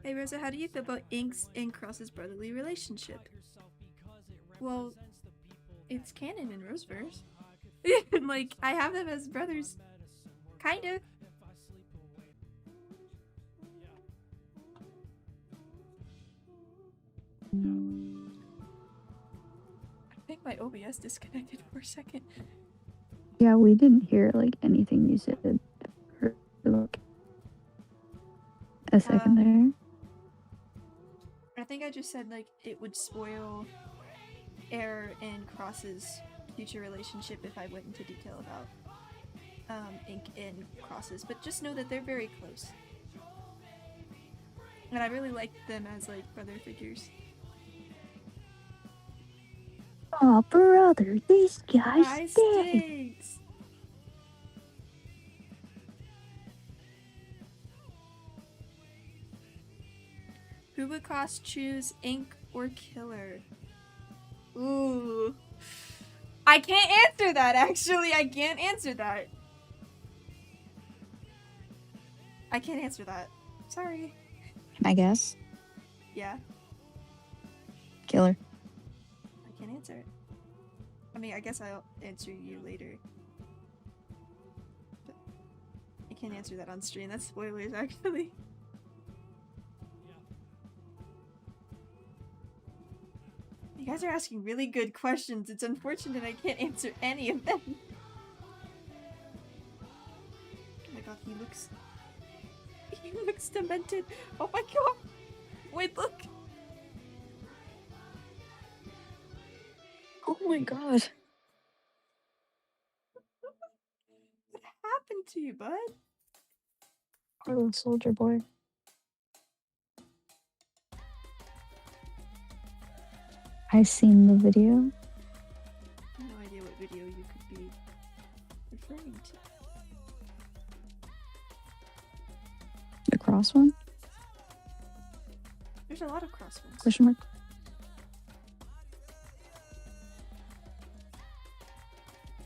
Hey Rosa, how do you feel about Ink's and Cross's brotherly relationship? Well, it's canon in Roseverse. Like, I have them as brothers. Kinda. I think my OBS disconnected for a second.
Yeah, we didn't hear like anything you said for like a second there.
I think I just said like it would spoil Air and Cross's future relationship if I went into detail about Ink and Crosses, but just know that they're very close. And I really like them as like brother figures.
Oh, brother, this guy
Guy
stinks.
stinks. Who would Cross choose, Ink or Killer? Ooh. I can't answer that, actually. I can't answer that. I can't answer that. Sorry.
I guess.
Yeah,
Killer.
I can't answer it. I mean, I guess I'll answer you later. But I can't answer that on stream. That's spoilers, actually. You guys are asking really good questions. It's unfortunate I can't answer any of them. Oh my god, he looks demented. Oh my god. Wait, look.
Oh my god.
What happened to you, bud?
Poor little soldier boy. I've seen the video.
No idea what video you could be referring to.
The cross one?
There's a lot of cross ones.
Question mark.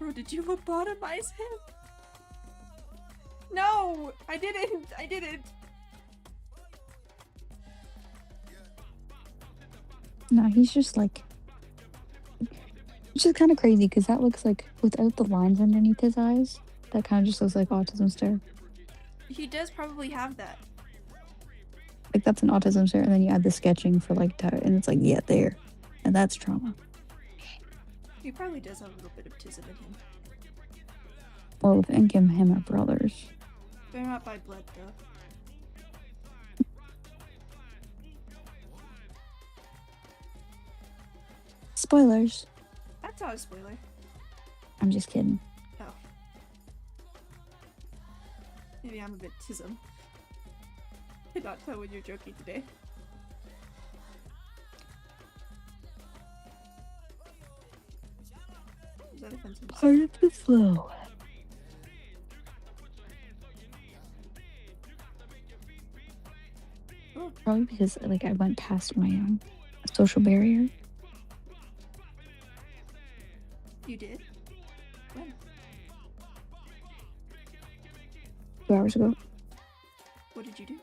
Bro, did you lobotomize him? No! I didn't! I didn't!
No, he's just like. Which is kind of crazy because that looks like, without the lines underneath his eyes, that kind of just looks like autism stare.
He does probably have that.
Like, that's an autism stare, and then you add the sketching for, like, and it's like, yeah, there. And that's trauma.
He probably does have a little bit of autism in him.
Well, if Ink and him are brothers.
They're not by blood, though.
Spoilers.
That's not a spoiler.
I'm just kidding.
Oh. Maybe I'm a bit tism. Did not tell when you're joking today. Is that offensive?
Part of the flow.
Oh.
Probably because, like, I went past my social barrier.
You did? When?
2 hours ago.
What did you do?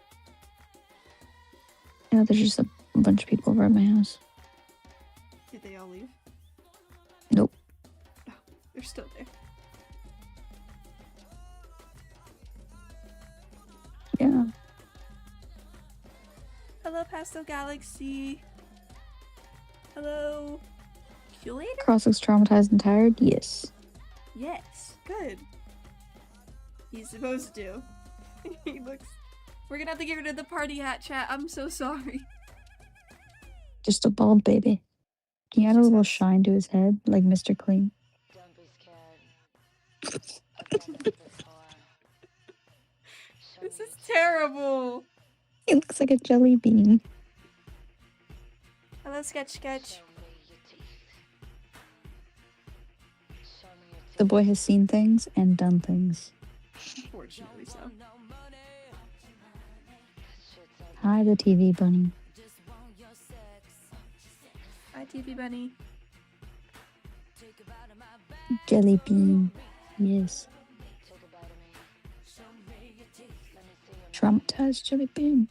Yeah, there's just a bunch of people over at my house.
Did they all leave?
Nope.
Oh, they're still there.
Yeah.
Hello, Pastel Galaxy. Hello. Culator?
Cross looks traumatized and tired? Yes.
Yes. Good. He's supposed to. He looks... We're gonna have to get rid of the party hat, chat. I'm so sorry.
Just a bald baby. He had a
Just
little
has-
shine to his head, like Mr. Clean.
Don't be scared. I've done it before. Show
This
me
is
your
terrible.
He looks like a jelly bean.
Hello, Sketch Sketch.
teeth. Show me your teeth. Show me your teeth.
The boy has seen things and done things.
Unfortunately so.
That shit's ugly.
Hi, the TV bunny.
Just want your sex.
Hi, TV Bunny.
Take a bite of my back.
Jelly bean. Yes.
Take a bite of me. Show me your teeth. Let me see your
Traumatized jelly bean.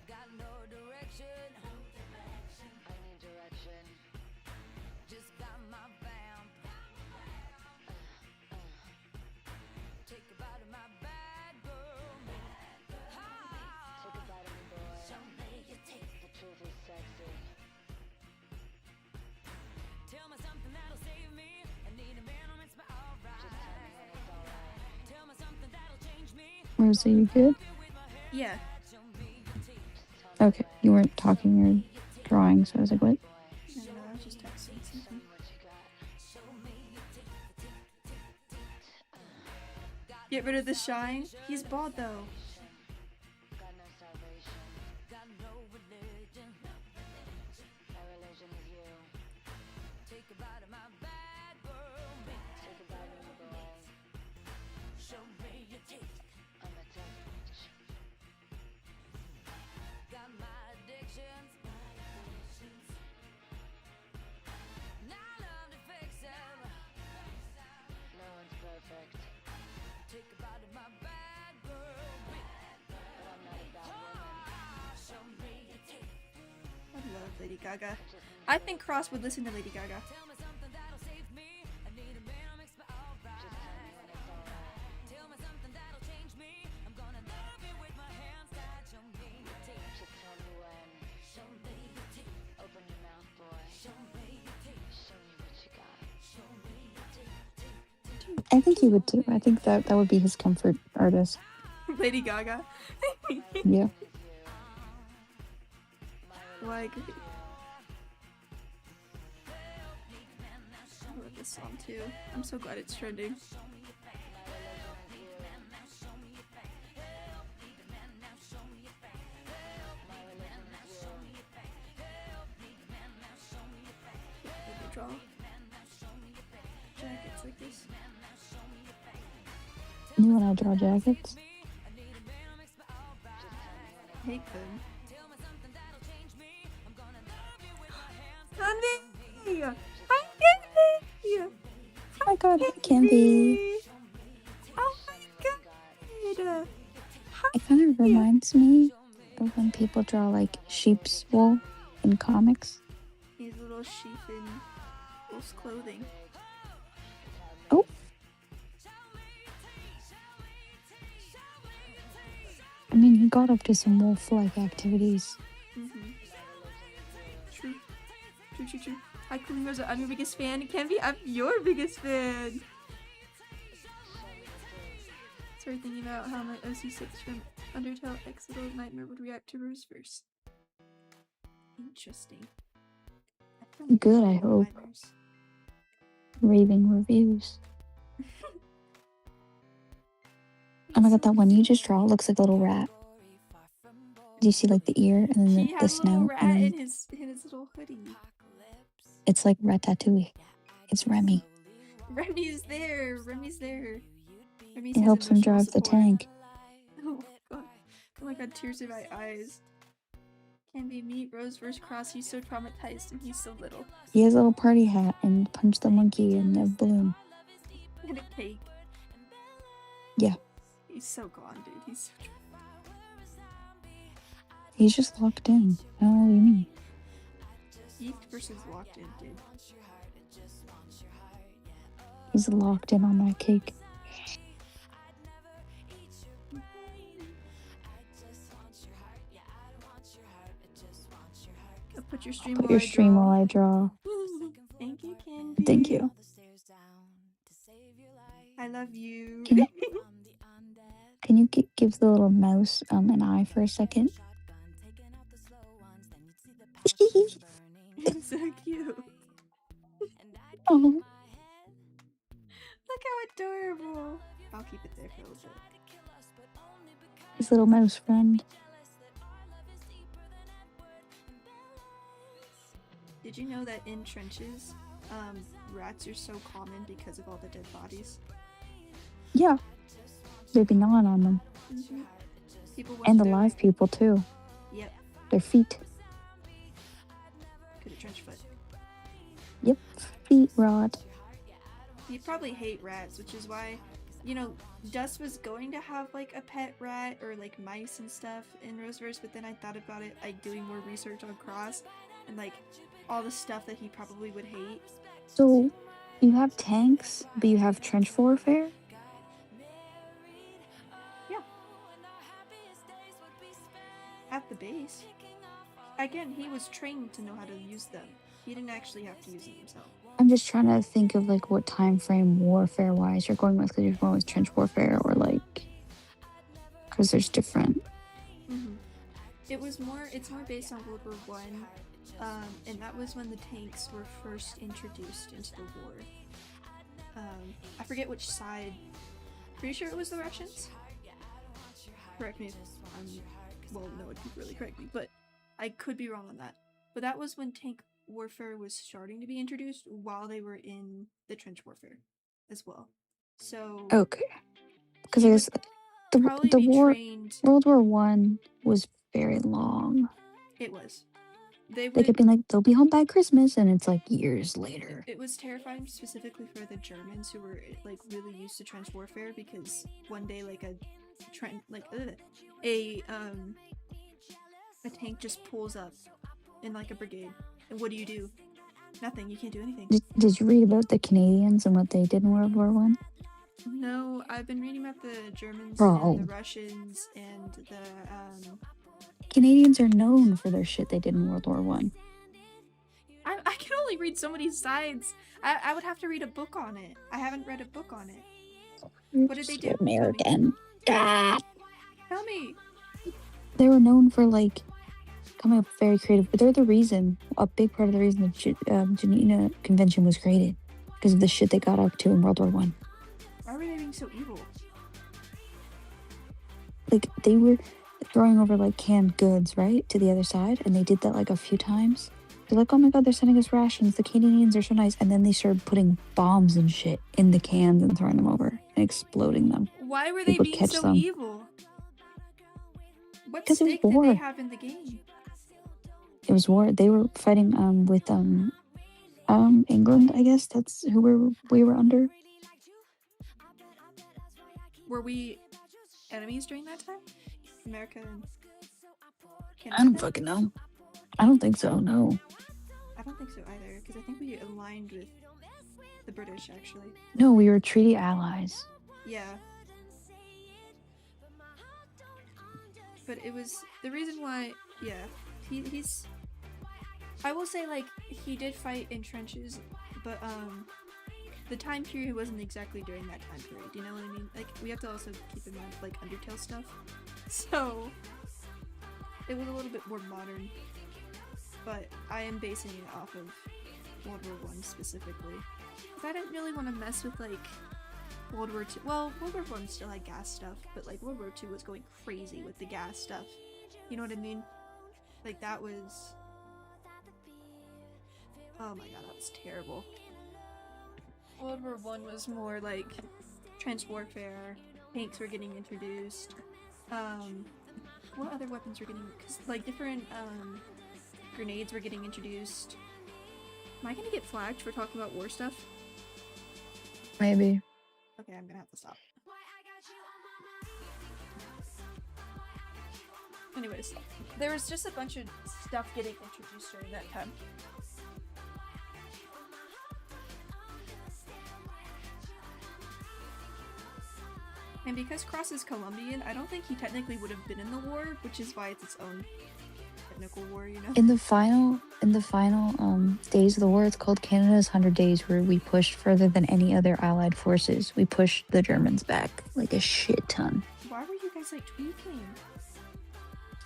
got no direction. I need direction. Just got my vamp. Take a bite of my bad girl. Take a bite of me, boy. Show me your teeth. The truth is sexy. Tell me something that'll save me. I need a man who makes me alright. Just tell me when it's alright. Tell me something that'll change me.
Rosie, you good?
Yeah.
Show me your teeth.
Okay, you weren't talking or drawing, so I was like, what?
I don't know, I was just texting something.
What you got? Show me your teeth.
Get rid of the shine. He's bald though.
Got no salvation. Got no religion. My religion is you. Take a bite of my bad girl. Take a bite of me, boy. Show me your teeth. I'm a tough bitch. Got my addictions. Not love to fix them. No one's perfect. Take a bite of my bad girl. But I'm not a bad woman. Show me your teeth.
I love Lady Gaga. I think Cross would listen to Lady Gaga.
Tell me something that'll save me. I need a man who makes me alright. Just tell me when it's alright. Tell me something that'll change me. I'm gonna love you with my hands tied. Show me your teeth. Just tell me when. Show me your teeth. Open your mouth, boy. Show me your teeth. Show me what you got. Show me your teeth.
I think he would too. I think that would be his comfort artist.
Lady Gaga.
Yeah.
Like. I love this song too. I'm so glad it's trending. People draw jackets like this.
You want to draw jackets?
I hate them. Honey! Honey!
my god, hi Candy.
Oh my god!
It kind of reminds me of when people draw like sheep's wool in comics.
These little sheep in wolf's clothing.
Oh, I mean, he got up to some wolf-like activities.
Mm-hmm. True. True. Hi, Queen Rosa. I'm your biggest fan. Canby, I'm your biggest fan. Started thinking about how my OC6 from Undertale X Little Nightmare would react to Roseverse. Interesting.
Good, I hope.
Nightmares.
Raving reviews. Oh my god, that one you just draw looks like a little rat. Do you see like the ear and then
He
the
has a little
snout?
rat
And
in
then
his little hoodie.
it's like Ratatouille. It's Remy.
Remy's there. Remy's
It helps him
emotional
drive the
support.
tank.
Oh my god, tears in my eyes. Candy, meet Roseverse Cross. He's so traumatized and he's so little.
He has a little party hat and Punch the Monkey and a balloon.
And a cake.
Yeah.
He's so gone, dude. He's so
He's just locked in. Oh, what do you mean?
geeked versus locked in, dude.
He's locked in on that cake.
Put your stream
Put
while
your
I
stream
draw.
while I draw.
Thank you, Candy.
Thank you.
I love you.
Can you give the little mouse an eye for a second?
It's so cute.
Oh,
Look how adorable. I'll keep it there for a little bit.
his little mouse friend.
Did you know that in trenches, rats are so common because of all the dead bodies?
Yeah. They'd be gnawing on them.
Mm-hmm. People
And
wonder,
the live people too.
Yep,
Their feet.
could have trench foot.
Yep. Feet rot.
You probably hate rats, which is why, you know, Dust was going to have like a pet rat or like mice and stuff in Roseverse, but then I thought about it, like doing more research on Cross and like all the stuff that he probably would hate.
So, you have tanks, but you have trench warfare?
Yeah. At the base. Again, he was trained to know how to use them. He didn't actually have to use them himself.
I'm just trying to think of like what time frame warfare wise you're going with, because you're going with trench warfare or like, because there's different.
Mm-hmm. It's more based on World War One, and that was when the tanks were first introduced into the war. I forget which side. Pretty sure it was the Russians. Correct me if well, no one could really correct me, but I could be wrong on that. But that was when tank warfare was starting to be introduced while they were in the trench warfare as well. So
Okay. Because
he
I
would
guess the
probably
the
be
war
trained.
World War One was very long.
It was. They
They kept
would.
being like, they'll be home by Christmas, and it's like years later.
It was terrifying specifically for the Germans who were like really used to trench warfare, because one day like a tank just pulls up in like a brigade, and what do? Nothing. You can't do anything.
Did you read about the Canadians and what they did in World War One?
No, I've been reading about the Germans
Bro.
and the Russians and the
Canadians are known for their shit they did in World War One.
I can only read so many sides. I would have to read a book on it. I haven't read a book on it. What did they do?
American. Ah!
Tell me.
They were known for like coming up very creative, but they're the reason, a big part of the reason the Geneva Convention was created, because of the shit they got up to in World War One.
Why were they being so evil?
Like they were throwing over like canned goods, right, to the other side, and they did that like a few times. They're like, oh my god, they're sending us rations. The Canadians are so nice, and then they started putting bombs and shit in the cans and throwing them over and exploding them.
Why were they
People
being
catch
so
them.
evil? What
'Cause it was
stake did
war.
they have in the game?
It was war. They were fighting with England, I guess. That's who we were under.
Were we enemies during that time? America and
I don't
Canada?
fucking know. I don't think so. No.
I don't think so either, because I think we aligned with the British actually.
No, we were treaty allies.
Yeah. But it was the reason why. Yeah, he's. I will say, like, he did fight in trenches, but the time period wasn't exactly during that time period. You know what I mean? Like, we have to also keep in mind like Undertale stuff. So it was a little bit more modern. But I am basing it off of World War I specifically. Because I didn't really want to mess with, like, World War II. Well, World War I still had gas stuff, but, like, World War II was going crazy with the gas stuff. You know what I mean? Like, that was... Oh my god, that was terrible. World War I was more, like, trench warfare. Tanks were getting introduced. What other weapons were getting... Cause, like, different, grenades were getting introduced. Am I gonna get flagged for talking about war stuff?
Maybe.
Okay, I'm gonna have to stop. Anyways, there was just a bunch of stuff getting introduced during that time. And because Cross is Colombian, I don't think he technically would have been in the war, which is why it's its own technical war, you know?
In the final days of the war, it's called Canada's 100 Days, where we pushed further than any other allied forces. We pushed the Germans back like a shit ton.
Why were you guys like tweaking?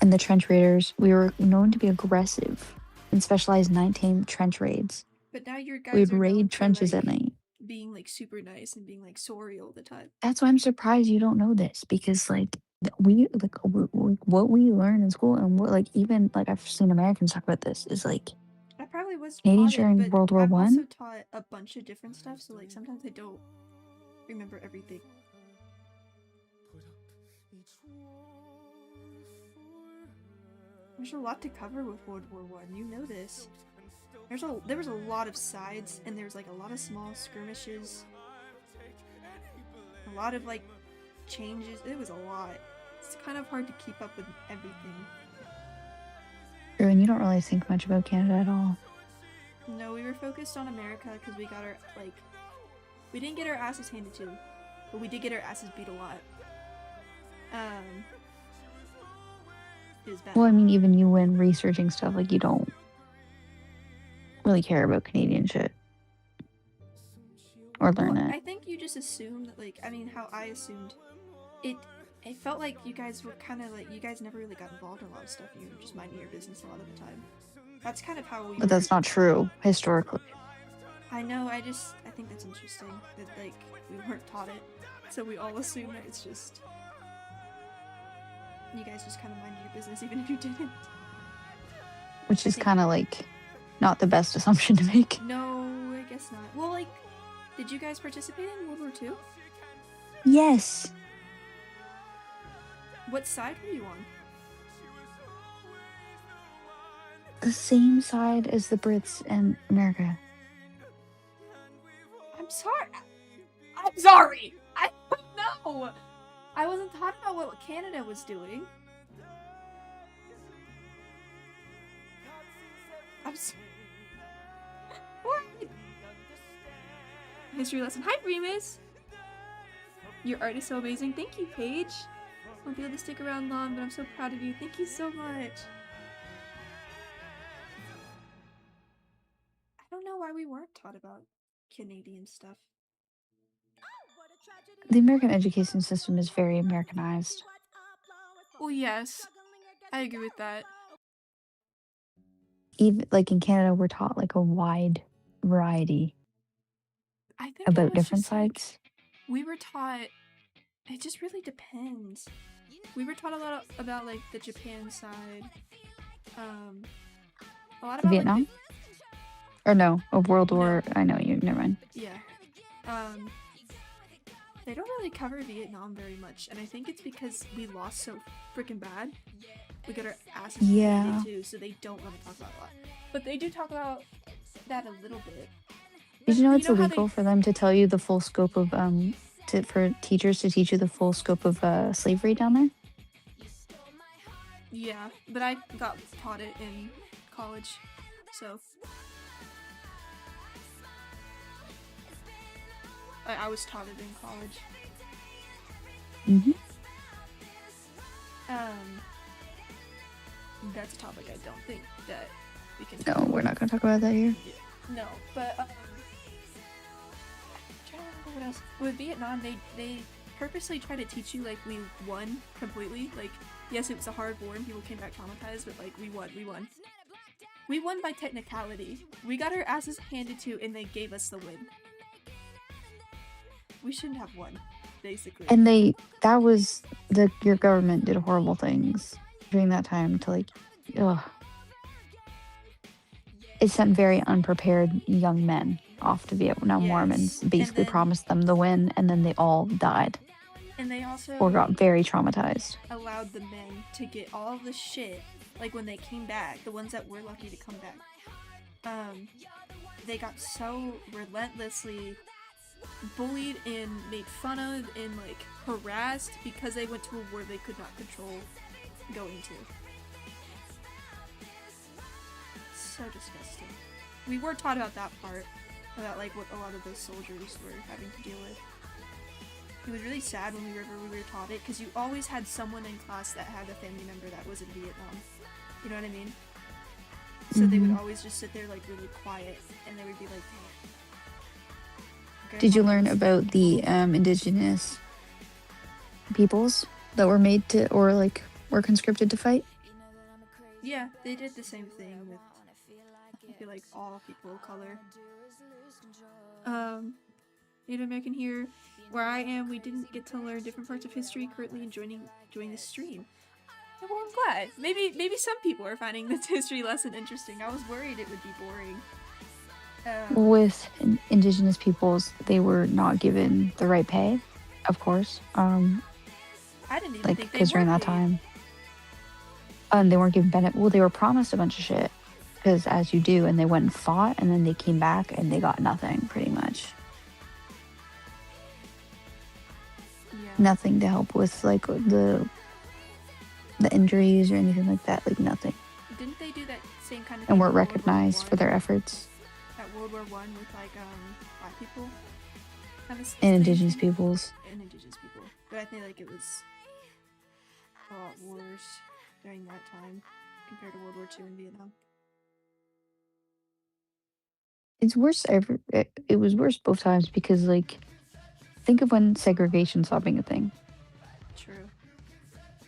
And the trench raiders, we were known to be aggressive and specialized nighttime trench raids.
But now your guys
We'd
are known
raid
for,
trenches
like,
at night.
being like super nice and being like sorry all the time.
That's why I'm surprised you don't know this, because like what we learn in school, and what, like, even like I've seen Americans talk about this, is like
I probably was
Canadians
taught it,
during
but
World War
I've
I.
also taught a bunch of different stuff, so like sometimes I don't remember everything. There's a lot to cover with World War I. You know this. There was a lot of sides, and there was like a lot of small skirmishes, a lot of like changes. It was a lot. It's kind of hard to keep up with everything.
True, and you don't really think much about Canada at all.
No, we were focused on America because we got our, like, we didn't get our asses handed to, but we did get our asses beat a lot. It was bad.
Well, I mean, even you when researching stuff, like, you don't really care about Canadian shit or learn
Well,
it.
I think you just assumed that, like, I mean, how I assumed it. It felt like you guys were kind of like, you guys never really got involved in a lot of stuff. You were just minding your business a lot of the time. That's kind of how we.
But that's not true historically.
I know. I think that's interesting that like we weren't taught it, so we all assume that it's just you guys just kind of minded your business, even if you didn't.
Which is
think-
kind of like not the best assumption to make.
No, I guess not. Well, like, did you guys participate in World War II?
Yes.
What side were you on?
The same side as the Brits and America.
I'm sorry. I'm sorry. I don't know. I wasn't taught about what Canada was doing. I'm sorry. What? History lesson. Hi, Remus. Your art is so amazing. Thank you, Paige. I won't be able to stick around long, but I'm so proud of you. Thank you so much. I don't know why we weren't taught about Canadian stuff.
The American education system is very Americanized.
Well, yes. I agree with that.
Even like in Canada, we're taught like a wide variety
I think it
about
was
different
just, like,
sides.
we were taught. It just really depends. We were taught a lot about like the Japan side. A lot about
Vietnam?
Like,
Or no, of World War. I know you. Never mind.
yeah. They don't really cover Vietnam very much, and I think it's because we lost so freaking bad. We got our asses
Yeah.
handed too, so they don't want to talk about it a lot. But they do talk about that a little bit.
Did you know it's
how they-
illegal for them to tell you the full scope of for teachers to teach you the full scope of slavery down there?
Yeah, but I got taught it in college, so I was taught it in college.
Mm-hmm.
That's a topic I don't think that we can.
No, we're not gonna talk about that here.
No, but I'm trying to remember what else. With Vietnam, they purposely try to teach you like we won completely. Like, yes, it was a hard war and people came back traumatized, but like we won. We won by technicality. We got our asses handed to, and they gave us the win. We shouldn't have won, basically.
And your government did horrible things during that time to like, ugh. It sent very unprepared young men off to Vietnam
Yes.
Mormons,
And
basically
then-
promised them the win, and then they all died
And they also
or got very traumatized.
allowed the men to get all the shit, like when they came back, the ones that were lucky to come back. They got so relentlessly bullied and made fun of and like harassed because they went to a war they could not control going to. So disgusting. We were taught about that part, about like what a lot of those soldiers were having to deal with. It was really sad when we were taught it, because you always had someone in class that had a family member that was in Vietnam. You know what I mean? So they would
Mhm.
always just sit there like really quiet, and they would be like,
Did you
"Grandma
learn
was-
about the indigenous peoples that were made to, or like were conscripted to fight?
Yeah, they did the same thing with, I feel like, all people of color. Native American here, where I am, we didn't get to learn different parts of history currently enjoying the stream. Well, I'm glad. Maybe some people are finding this history lesson interesting. I was worried it would be boring.
With indigenous peoples, they were not given the right pay, of course.
I didn't even
Like,
think they
because during
were
that
paid.
time, they weren't given benefit. Well, they were promised a bunch of shit, because as you do, and they went and fought, and then they came back and they got nothing, pretty much.
Yeah.
Nothing to help with like the injuries or anything like that. Like nothing,
Didn't they do that same kind of thing
and weren't
in World War
recognized for
I?
their efforts.
At World War I with like black people kind of
And indigenous peoples.
and indigenous people. But I think like it was a lot worse during that time compared to World War II in Vietnam.
It's worse it was worse both times, because like think of when segregation stopped being a thing.
True.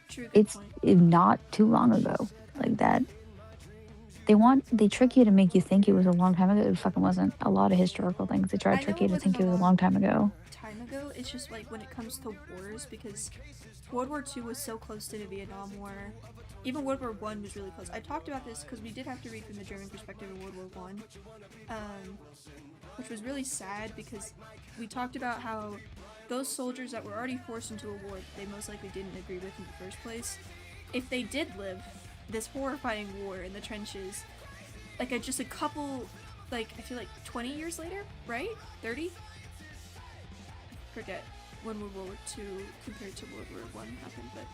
True. Good
It's
point.
not too long ago. Like that. They trick you to make you think it was a long time ago. It fucking wasn't. A lot of historical things they try
I
to trick
know
you
it
to think it
wasn't a
was a
long
long time ago.
Time ago, it's just like when it comes to wars, because World War II was so close to the Vietnam War. Even World War I was really close. I talked about this because we did have to read from the German perspective of World War I, which was really sad because we talked about how those soldiers that were already forced into a war that they most likely didn't agree with in the first place, if they did live this horrifying war in the trenches, like just a couple, like I feel like 20 years later, right? 30? Forget when World War II compared to World War I happened, but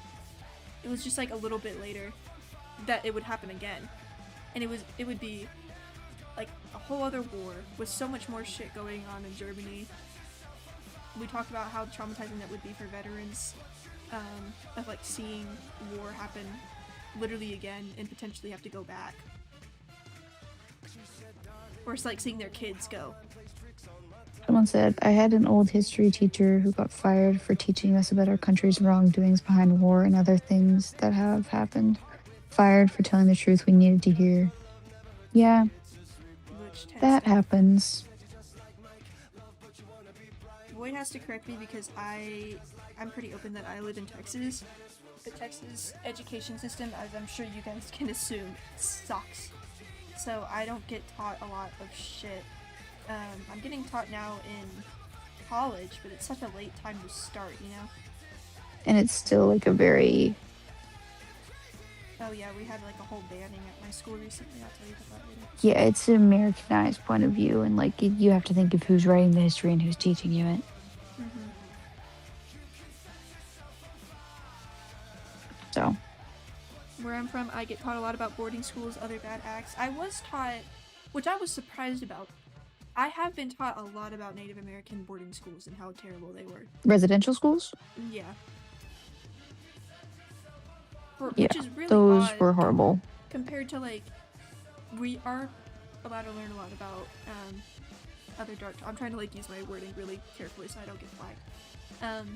it was just like a little bit later that it would happen again, and it would be like a whole other war with so much more shit going on in Germany. We talked about how traumatizing that would be for veterans, of like seeing war happen literally again and potentially have to go back, or it's like seeing their kids go.
Someone said, I had an old history teacher who got fired for teaching us about our country's wrongdoings behind war and other things that have happened. Fired for telling the truth we needed to hear. Yeah,
Which tends
that
to
happens.
Boyd has to correct me because I'm pretty open that I live in Texas. The Texas education system, as I'm sure you guys can assume, sucks. So I don't get taught a lot of shit. I'm getting taught now in college, but it's such a late time to start, you know?
And it's still like a very,
Oh yeah, we had like a whole banning at my school recently. I'll tell you about that later.
yeah, it's an Americanized point of view, and like you have to think of who's writing the history and who's teaching you it.
I'm from, I get taught a lot about boarding schools, other bad acts. I was taught, which I was surprised about. I have been taught a lot about Native American boarding schools and how terrible they were.
Residential schools?
Yeah.
Yeah,
Which is really
those
odd
were horrible.
compared to like, we are allowed to learn a lot about other dark. I'm trying to like use my wording really carefully so I don't get flagged.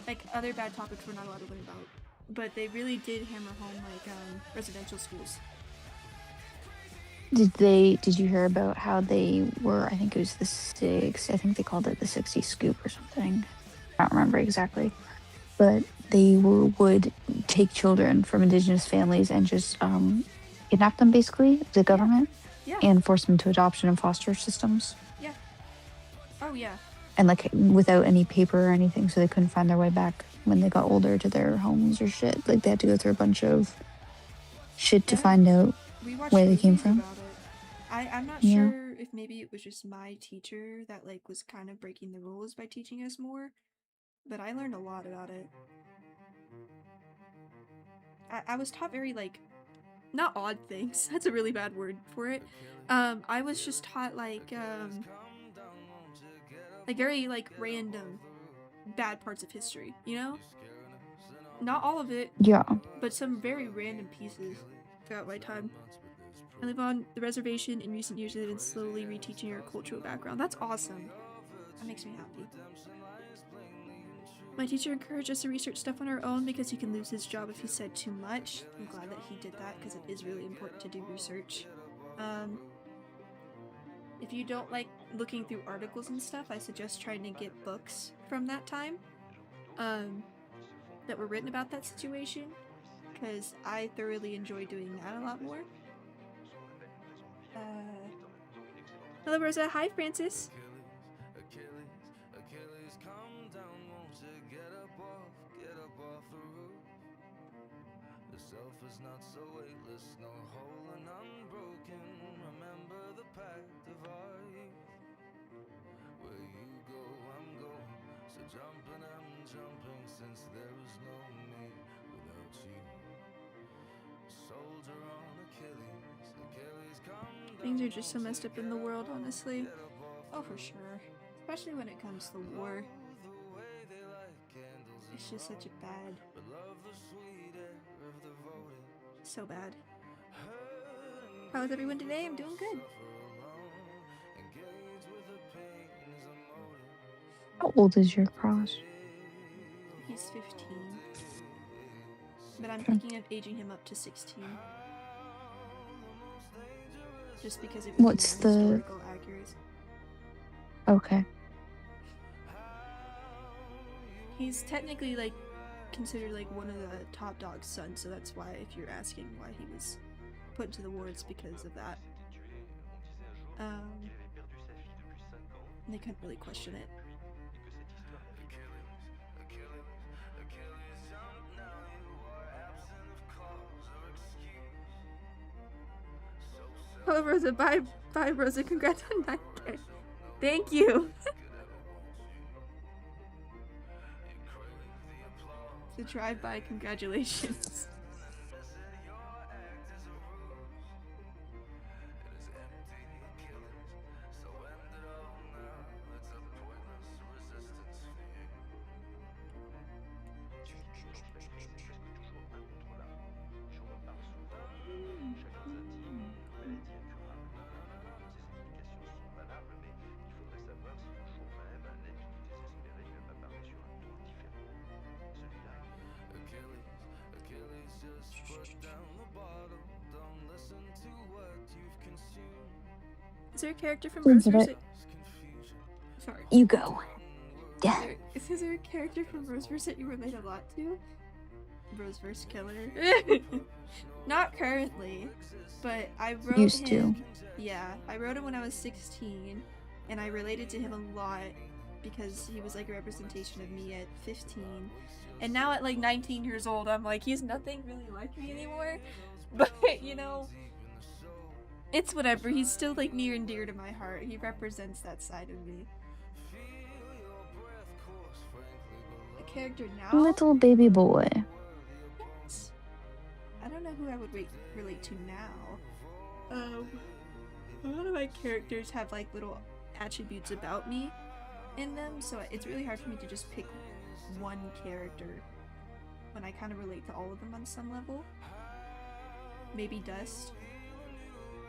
Like other bad topics we're not allowed to learn about, but they really did hammer home like residential schools.
Did you hear about how they were, I think it was I think they called it the 60 scoop or something. I don't remember exactly. But they would take children from indigenous families and just kidnap them basically, the government,
Yeah.
and force them to adoption and foster systems.
Yeah. Oh yeah.
And like without any paper or anything, so they couldn't find their way back when they got older to their homes or shit. Like they had to go through a bunch of shit to
Yeah.
find out
We watched
where they came
movies
from.
about it. I'm not
Yeah.
sure if maybe it was just my teacher that like was kind of breaking the rules by teaching us more, but I learned a lot about it. I was taught very like, not odd things. That's a really bad word for it. I was just taught like very like random bad parts of history, you know? Not all of it,
Yeah.
but some very random pieces throughout my time. I live on the reservation. In recent years, they've been slowly reteaching our cultural background. That's awesome. That makes me happy. My teacher encouraged us to research stuff on our own because he can lose his job if he said too much. I'm glad that he did that because it is really important to do research. If you don't like looking through articles and stuff, I suggest trying to get books from that time that were written about that situation, because I thoroughly enjoy doing that a lot more. Hello, Rosa. Hi, Francis. Things are just so messed up in the world, honestly. Oh, for sure. Especially when it comes to war. It's just such a bad... So bad. How is everyone today? I'm doing good.
How old is your cross?
He's 15. But I'm thinking of aging him up to 16. Just because it would
What's
be more
the-
historical accurate.
Okay.
He's technically like considered like one of the top dog's sons, so that's why if you're asking why he was put into the war, it's because of that. They couldn't really question it. Hello, Rosa. Bye, Rosa. Congrats on 9K. Thank you. The drive-by, congratulations. Is there a character from
Listen to
Roseverse?
it.
Sorry.
You go. Yeah.
Is there a character from Roseverse that you relate a lot to? Roseverse Killer. Not currently, but I wrote
Used to.
him. Yeah, I wrote him when I was 16, and I related to him a lot because he was like a representation of me at 15. And now at like 19 years old, I'm like, he's nothing really like me anymore. But you know, it's whatever. He's still like near and dear to my heart. He represents that side of me. A character now.
Little baby boy.
Yes. I don't know who I would relate to now. A lot of my characters have like little attributes about me in them, so it's really hard for me to just pick one character when I kind of relate to all of them on some level. Maybe Dust.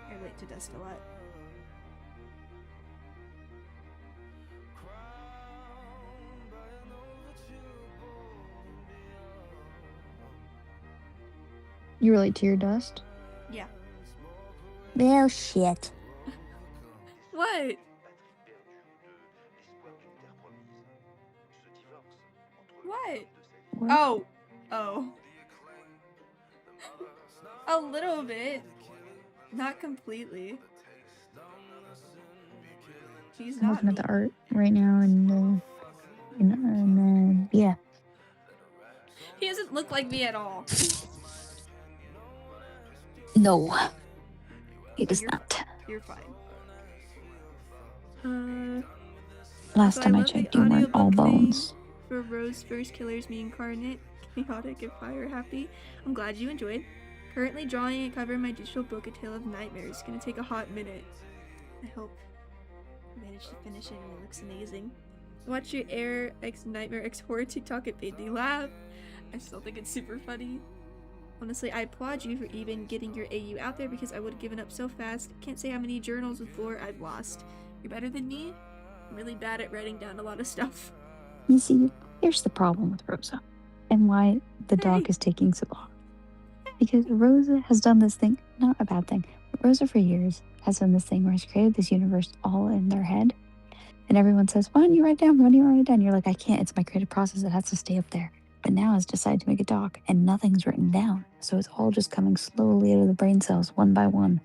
I relate to Dust a lot.
You relate to your Dust?
Yeah.
Oh shit.
What? What?
What?
Oh. Oh. A little bit. Not completely. He's
I'm
not
looking at
me.
the art right now, and yeah.
He doesn't look like me at all.
No, it
But
is not.
You're fine.
Last
So
time I
love the
checked, you weren't all
audiobook thing
bones.
For Rose First Killers Me Incarnate, Chaotic and Fire Happy. I'm glad you enjoyed. Currently drawing a cover of my digital book, A Tale of Nightmares. Gonna take a hot minute. I hope I manage to finish it and it looks amazing. Watch your Air X Nightmare X Horror TikTok. It made me laugh. I still think it's super funny. Honestly, I applaud you for even getting your AU out there because I would have given up so fast. Can't say how many journals with lore I've lost. You're better than me. I'm really bad at writing down a lot of stuff.
You see, here's the problem with Rosa, and why the doc
Hey.
is taking so long. Because Rosa has done this thing, not a bad thing, but Rosa for years has done this thing where she's created this universe all in their head. And everyone says, why don't you write it down? Why don't you write it down? You're like, I can't. It's my creative process. It has to stay up there. But now has decided to make a doc and nothing's written down. So it's all just coming slowly out of the brain cells one by one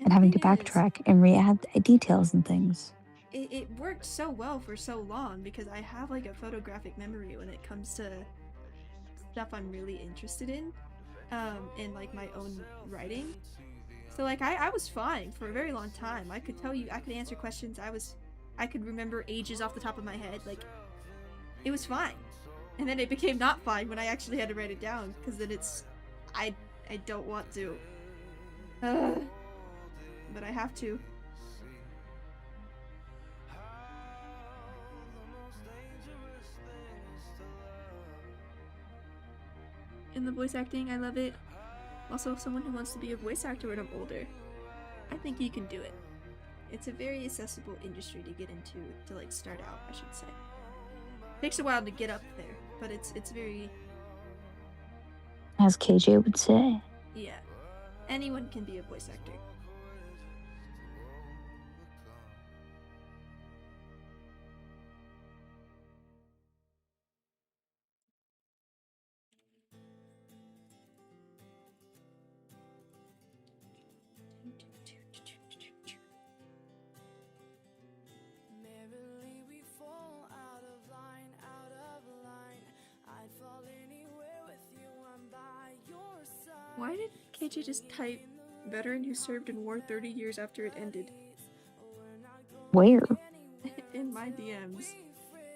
and having to
the thing is,
backtrack and re-add details and things.
it worked so well for so long because I have like a photographic memory when it comes to stuff I'm really interested in like my own writing. So like I was fine for a very long time. I could tell you, I could answer questions. I could remember ages off the top of my head. Like it was fine. And then it became not fine when I actually had to write it down because then I don't want to. But I have to. In the voice acting, I love it. Also, someone who wants to be a voice actor when I'm older, I think you can do it. It's a very accessible industry to get into, to like start out, I should say. Takes a while to get up there, but it's very,
As KJ would say.
yeah. Anyone can be a voice actor.
Merrily we fall out of line, out of line. I'd fall anywhere with you, I'm by your side.
Why did KJ just type veteran who served in war 30 years after it ended?
Where?
In my DMs.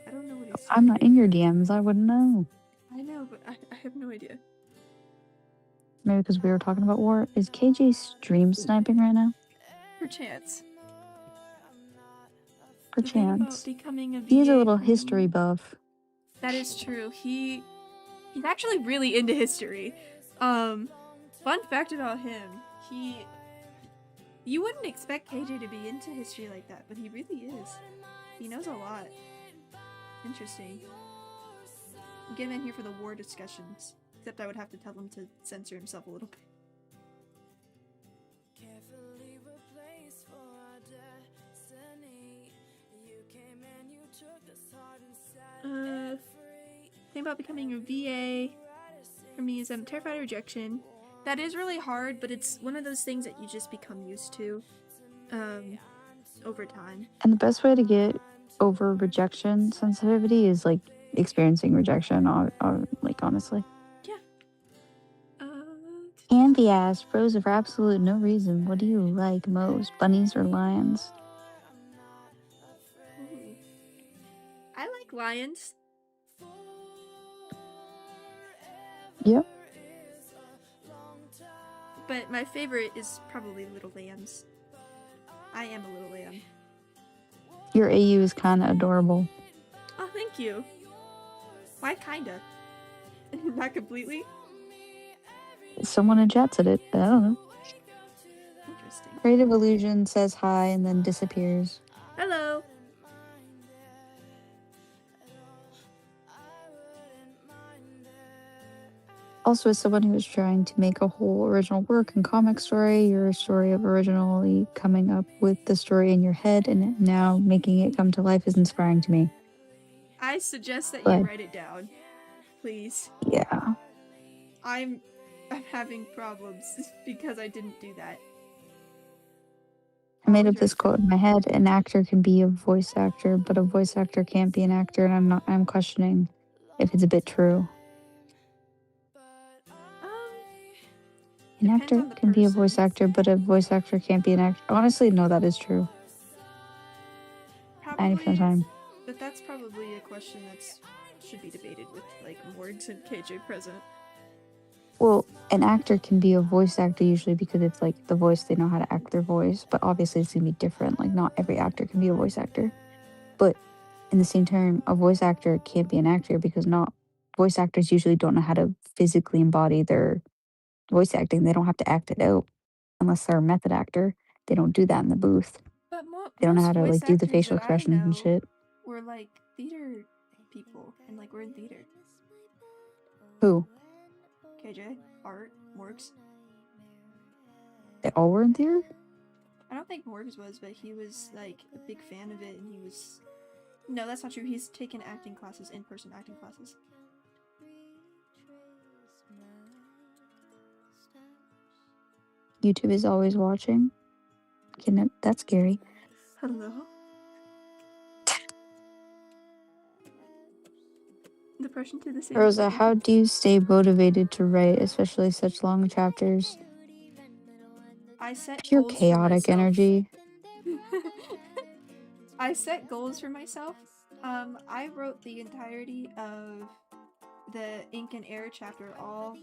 I don't know what he's
I'm not in your DMs. I wouldn't know.
I know, but I have no idea.
Maybe because we were talking about war. Is KJ stream sniping right now?
Perchance.
Perchance.
The thing about becoming a VA,
He's a little history buff.
That is true. He's actually really into history. Fun fact about him, you wouldn't expect KJ to be into history like that, but he really is. He knows a lot. Interesting. Get him in here for the war discussions. Except I would have to tell him to censor himself a little bit.
Carefully replaced for our destiny. You came and you took this heart and set it free.
Thing about becoming a VA for me is I'm terrified of rejection. That is really hard, but it's one of those things that you just become used to over time.
And the best way to get over rejection sensitivity is like experiencing rejection, like honestly.
Yeah.
Andy asked Rosa for absolute no reason, what do you like most, bunnies or lions?
Ooh. I like lions.
Yep.
But my favorite is probably Little Lambs. I am a little lamb.
Your AU is kind of adorable.
Oh, thank you. Why kinda? Not completely?
Someone in chat said it, but I don't know.
Interesting.
Creative Illusion says hi and then disappears.
Hello!
Also, as someone who is trying to make a whole original work and comic story, your story of originally coming up with the story in your head and now making it come to life is inspiring to me.
I suggest that
But-
you write it down. Please.
Yeah.
I'm having problems because I didn't do that.
I made
Always
up this
write
quote in my head: an actor can be a voice actor, but a voice actor can't be an actor, and I'm questioning if it's a bit true. An
Depends
actor
on the
can be a voice
person.
actor, but a voice actor can't be an actor. Honestly, no, that is true. 90% of the
Probably,
time.
but that's probably a question that's should be debated with like Morgs and KJ present.
Well, an actor can be a voice actor usually because it's like the voice, they know how to act their voice, but obviously it's gonna be different. Like, not every actor can be a voice actor. But in the same term, a voice actor can't be an actor because not voice actors usually don't know how to physically embody their voice acting. They don't have to act it out unless they're a method actor. They don't do that in the booth.
But
They don't know
most
how to
voice
like do the
actors
facial
that I
expressions and
know
shit.
were like theater people, and like we're in theater.
Who?
KJ, Art, Morgs.
They all were in theater?
I don't think Morgs was, but he was like a big fan of it, and he was. No, that's not true. He's taken acting classes, in-person acting classes.
YouTube is always watching. Okay, no, that's scary.
Hello. Depression to the same.
Rosa, how do you stay motivated to write, especially such long chapters?
I set
Pure
goals for
chaotic
myself.
energy.
I set goals for myself. I wrote the entirety of the Ink and Air chapter, all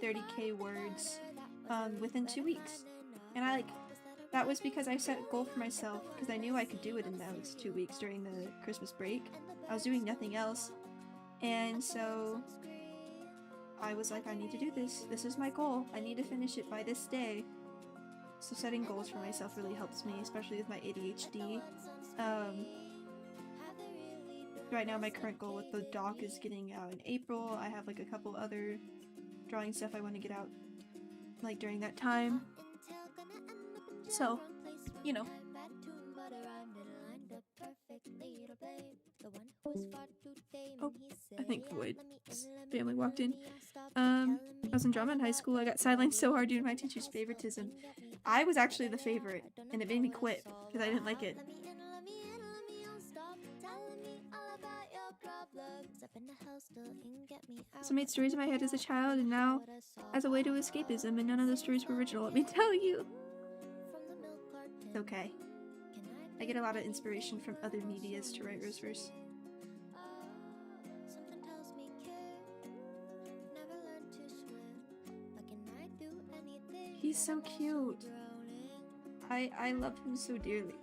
30k words, within 2 weeks. And that was because I set a goal for myself, because I knew I could do it in those 2 weeks during the Christmas break. I was doing nothing else. And so I was like, I need to do this. This is my goal. I need to finish it by this day. So setting goals for myself really helps me, especially with my ADHD. Right now my current goal with the doc is getting out in April. I have like a couple other drawing stuff I want to get out like during that time. So, you know. Oh, I think Void's family walked in. I was in drama in high school. I got sidelined so hard due to my teacher's favoritism. I was actually the favorite, and it made me quit because I didn't like it. So I made stories in my head as a child, and now as a way to escapism, and none of those stories were original, let me tell you. It's okay. I get a lot of inspiration from other medias to write Roseverse. He's so cute. I love him so dearly.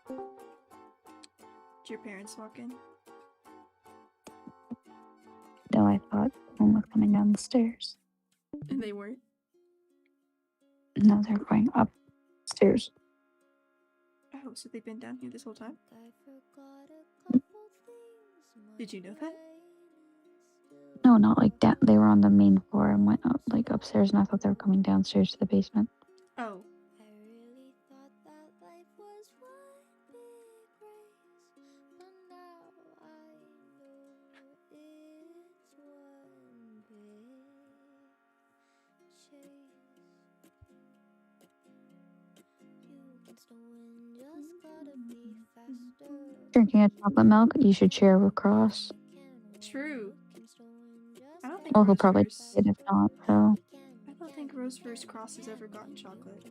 Did your parents walk in?
No, I thought someone was coming down the stairs.
And they weren't?
No, they're going upstairs.
Oh, so they've been down here this whole time? Did you know that?
No, not like that. They were on the main floor and went up, like upstairs, and I thought they were coming downstairs to the basement.
Oh.
Drinking a chocolate milk, you should share with Cross.
True. I don't think
Well, he'll probably
Roseverse-
take it if not, so.
don't think Roseverse Cross has ever gotten chocolate.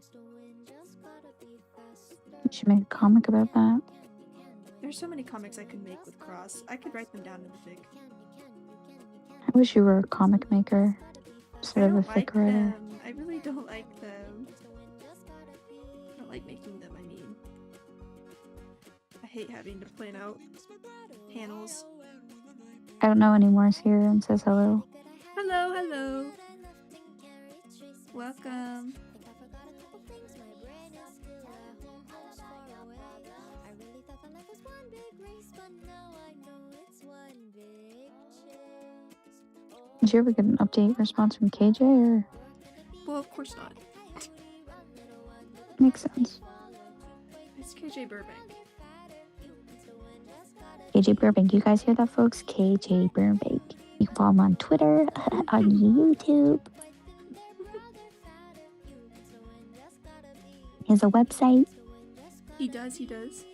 You should make a comic about that.
There's so many comics I could make with Cross. I could write them down in the fic.
I wish you were a comic maker instead
I
of a
don't like
fic writer.
them. I really don't like them. I don't like making them, I mean. I hate having to plan out panels.
I don't know anyone's here and says hello.
Hello, hello. Welcome.
Did you ever get an update response from KJ or
Well, of course not.
makes sense?
It's KJ Burbank.
KJ Burbank, you guys hear that, folks? KJ Burbank. You can follow him on Twitter, on YouTube. He has a website.
He does, he does.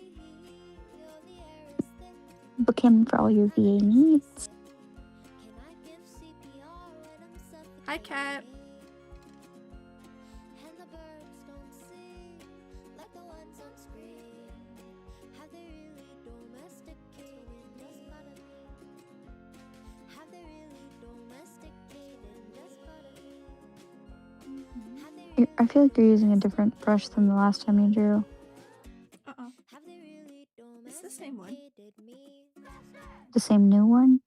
Book him for all your VA needs.
Hi, Cat.
I feel like you're using a different brush than the last time you drew.
Uh-oh. It's the same one.
The same new one?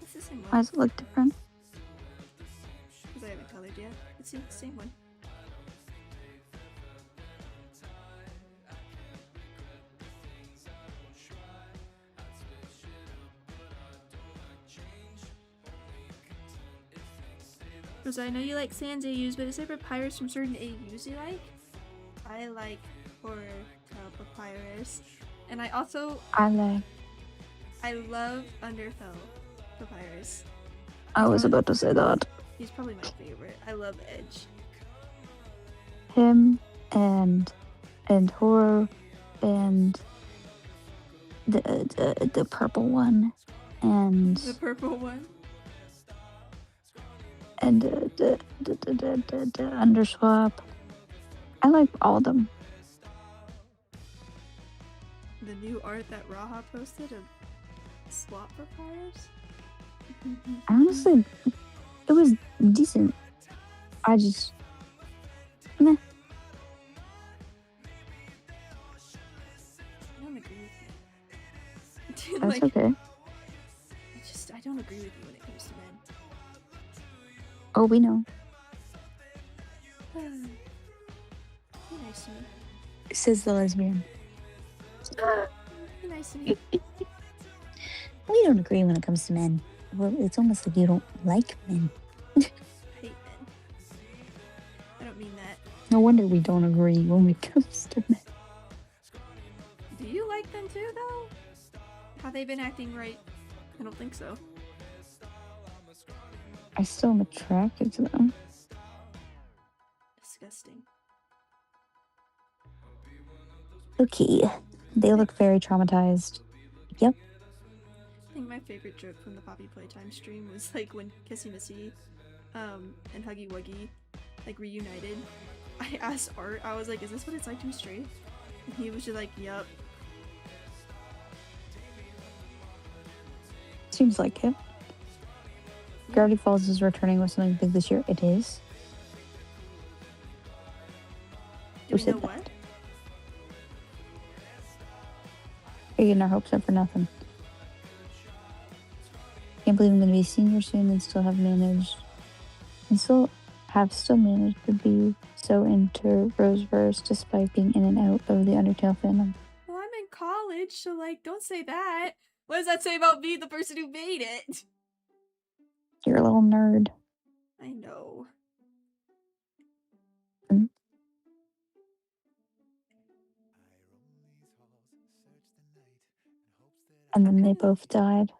It's the same
Why
one.
does it look different?
Because I haven't colored yet. It's the same one. Because I know you like Sans AUs, but is there papyrus from certain AUs you like? I like horror papyrus. And I also,
I like.
I love Underfell papyrus.
I was about to say that.
He's probably my favorite. I love Edge.
Him and horror and the purple one and
The purple one.
and the underswap. I like all of them.
The new art that Raha posted of swap papyrus.
Honestly, it was decent. I just meh.
I don't agree with you. Dude,
That's
like,
okay.
I don't agree with you when it comes to men.
Oh, we know.
Be nice to me.
Says the lesbian.
Be nice to me.
We don't agree when it comes to men. Well, it's almost like you don't like men.
I hate men. I don't mean that.
No wonder we don't agree when it comes to men.
Do you like them too, though? Have they been acting right? I don't think so.
I still am attracted to them.
Disgusting.
Okay. They look very traumatized. Yep.
I think my favorite joke from the Poppy Playtime stream was like when Kissy Missy and Huggy Wuggy like reunited. I asked Art, I was like, is this what it's like to be straight? And he was just like, yup.
Seems like it. Gravity Falls is returning with something big this year. It is.
Do we
said
know
that?
what?
We're getting our hopes up for nothing. Can't believe I'm gonna be a senior soon and still have managed to be so into Roseverse despite being in and out of the Undertale fandom.
Well, I'm in college, so like, don't say that. What does that say about me, the person who made it?
You're a little nerd.
I know.
And then they both died.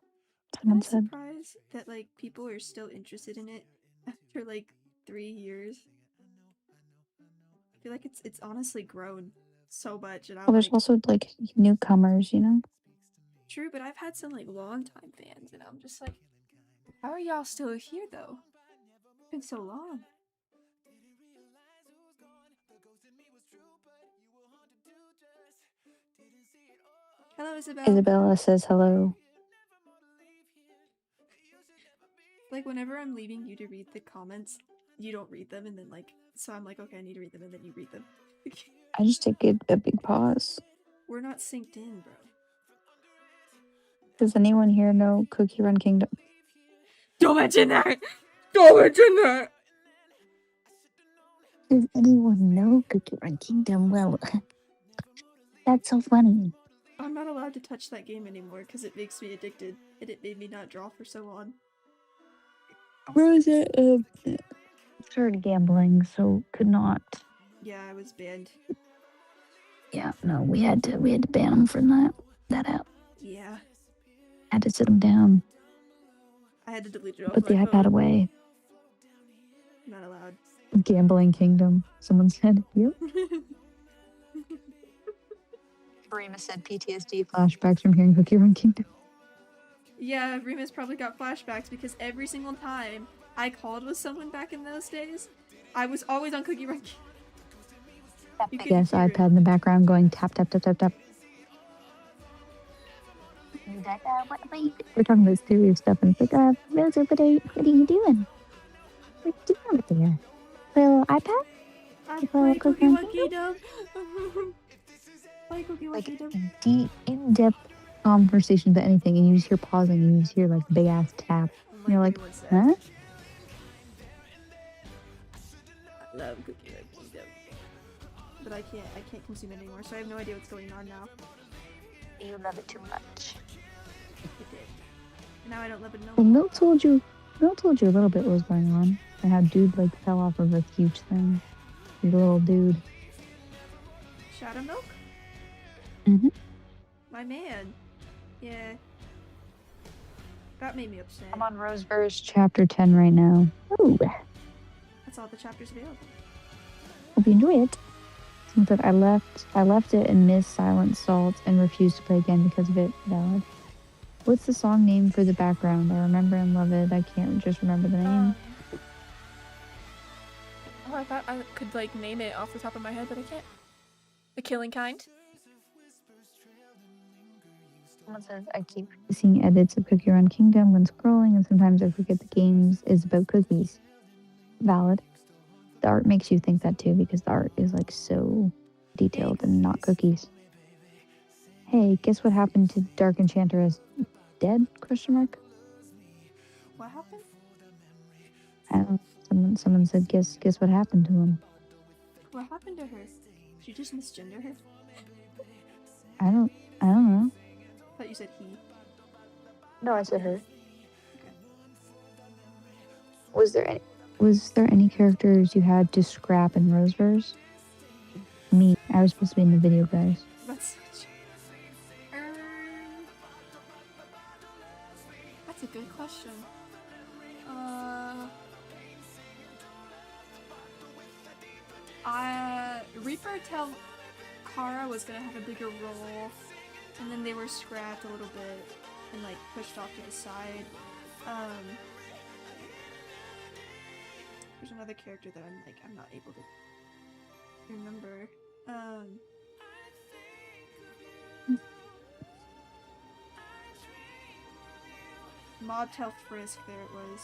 Someone
I'm
said.
surprised that like people are still interested in it after like 3 years. I feel like it's honestly grown so much, and I'm
Well, there's
like,
also like newcomers, you know?
true, but I've had some like long time fans, and I'm just like, How are y'all still here though? It's been so long. Hello, Isabel.
Isabella says hello.
Like whenever I'm leaving you to read the comments, you don't read them, and then like, so I'm like, okay, I need to read them, and then you read them.
I just take a big pause.
We're not synced in, bro.
Does anyone here know Cookie Run Kingdom?
Don't mention that! Don't mention that!
Does anyone know Cookie Run Kingdom? Well, that's so funny.
I'm not allowed to touch that game anymore because it makes me addicted, and it made me not draw for so long.
Where was it? Started gambling, so could not.
Yeah, I was banned.
Yeah, no, we had to ban him from that app.
Yeah.
Had to sit him down,
I had to delete it off
put the
my
iPad
phone.
away.
Not allowed.
Gambling Kingdom. Someone said, "Yep." Rima said PTSD flashbacks from hearing Cookie Run Kingdom.
Yeah, Remus probably got flashbacks because every single time I called with someone back in those days, I was always on Cookie Run. You could
Yes,
hear it.
iPad in the background going tap tap tap tap tap. We're talking about serious stuff, and it's like, Rosa, what are you doing? What are you doing over there? Little iPad?
I
If I
play
look
Cookie
around
Run Kingdom. Play Cookie Run
Like
Kingdom.
deep, in-depth conversation about anything, and you just hear pausing, and you just hear like big ass tap.
I'm
You're like,
everyone said.
huh?
I love Cookie Run Kingdom. But I can't consume it anymore, so I have no idea what's going on now.
You love it too much.
It did. And now I don't love it no
Well,
more.
Milt told you a little bit what was going on, and how dude like fell off of a huge thing. He's a little dude.
Shadow Milk?
Mhm.
My man. Yeah. That made me upset.
I'm on Roseverse chapter 10 right now. Ooh,
That's all the chapters available.
hope you enjoy it. But I left it and missed Silent Salt and refused to play again because of it. Valid. What's the song name for the background? I remember and love it. I can't just remember the name.
Oh, I thought I could like name it off the top of my head, but I can't. The Killing Kind?
Someone says I keep seeing edits of Cookie Run Kingdom when scrolling, and sometimes I forget the games is about cookies. Valid. The art makes you think that too, because the art is like so detailed and not cookies. Hey, guess what happened to Dark Enchantress? Dead? Question mark.
What happened?
I don't know. Someone said guess what happened to him.
What happened to her? Did you just misgender her?
I don't know.
I thought you said he.
No, I said her.
Okay.
Was there any characters you had to scrap in Roseverse? Me. I was supposed to be in the video, guys.
That's such. That's a good question. Reaper tell Kara was gonna have a bigger role, and then they were scrapped a little bit and like pushed off to the side. There's another character that I'm not able to remember. Mobtail Frisk, there it was.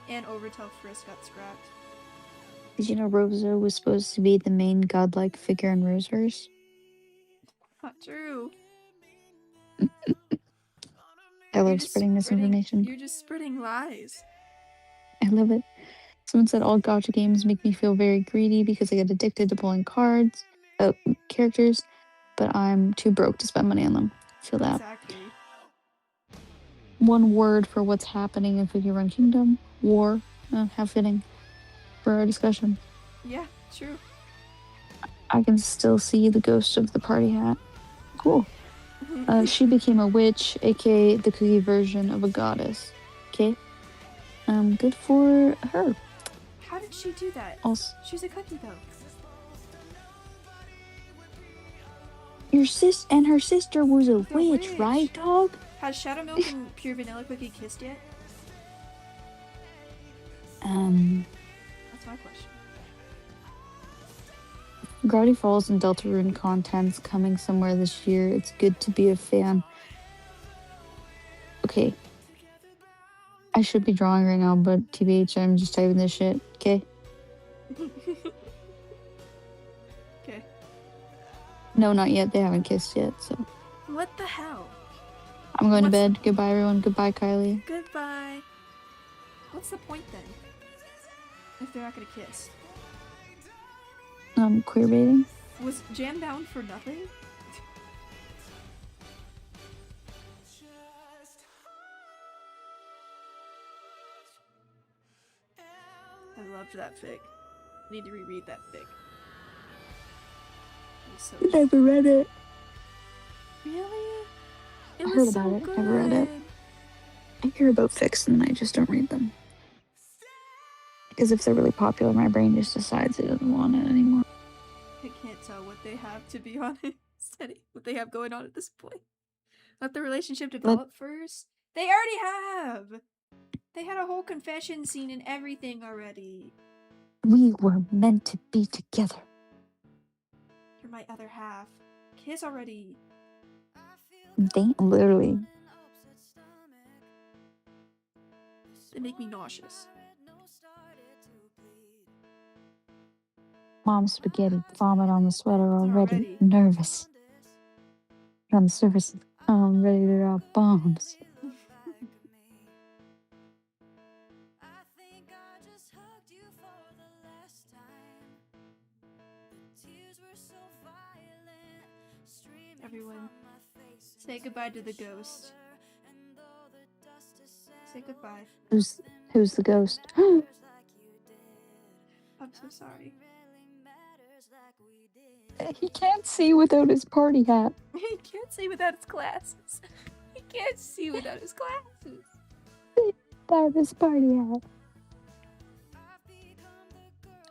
And Overtail Frisk got scrapped.
Did you know Rosa was supposed to be the main godlike figure in Roseverse?
Not true.
I love spreading misinformation.
You're just spreading lies.
I love it. Someone said all gacha games make me feel very greedy because I get addicted to pulling characters, but I'm too broke to spend money on them. Feel that.
Exactly.
One word for what's happening in Cookie Run Kingdom: war. How fitting for our discussion.
Yeah, true.
I can still see the ghost of the party hat. Cool. She became a witch, aka the cookie version of a goddess. Okay. Good for her.
How did she do that?
Also,
She's a cookie though.
her sister was a
The
witch,
witch.
right, dog?
Has Shadow Milk and Pure Vanilla Cookie kissed yet? That's my question.
Gravity Falls and Deltarune content's coming somewhere this year. It's good to be a fan. Okay. I should be drawing right now, but TBH, I'm just typing this shit. Okay?
Okay.
No, not yet. They haven't kissed yet, so.
What the hell?
I'm going to
What's-
bed. Goodbye, everyone. Goodbye, Kylie.
Goodbye. What's the point then? If they're not gonna kiss.
Queer baiting.
Was Jam down for nothing? I loved that fic. I need to reread that fic. It was so
Never read it.
Really? It
I
was
heard
so
about it,
good.
never read it. I hear about fics and I just don't read them. Because if they're really popular, my brain just decides it doesn't want it anymore.
I can't tell what they have, to be honest. What they have going on at this point. Let the relationship develop first. They already have. They had a whole confession scene and everything already.
We were meant to be together.
You're my other half. Kiss already.
They literally.
They make me nauseous.
Mom spaghetti, vomit on the sweater already.
Already.
Nervous. On the surface, I'm ready to drop bombs.
Everyone, say goodbye to the ghost. Say goodbye.
Who's the ghost?
I'm so sorry.
He can't see without his party hat.
He can't see without his glasses. He can't see without his glasses.
Without his party hat.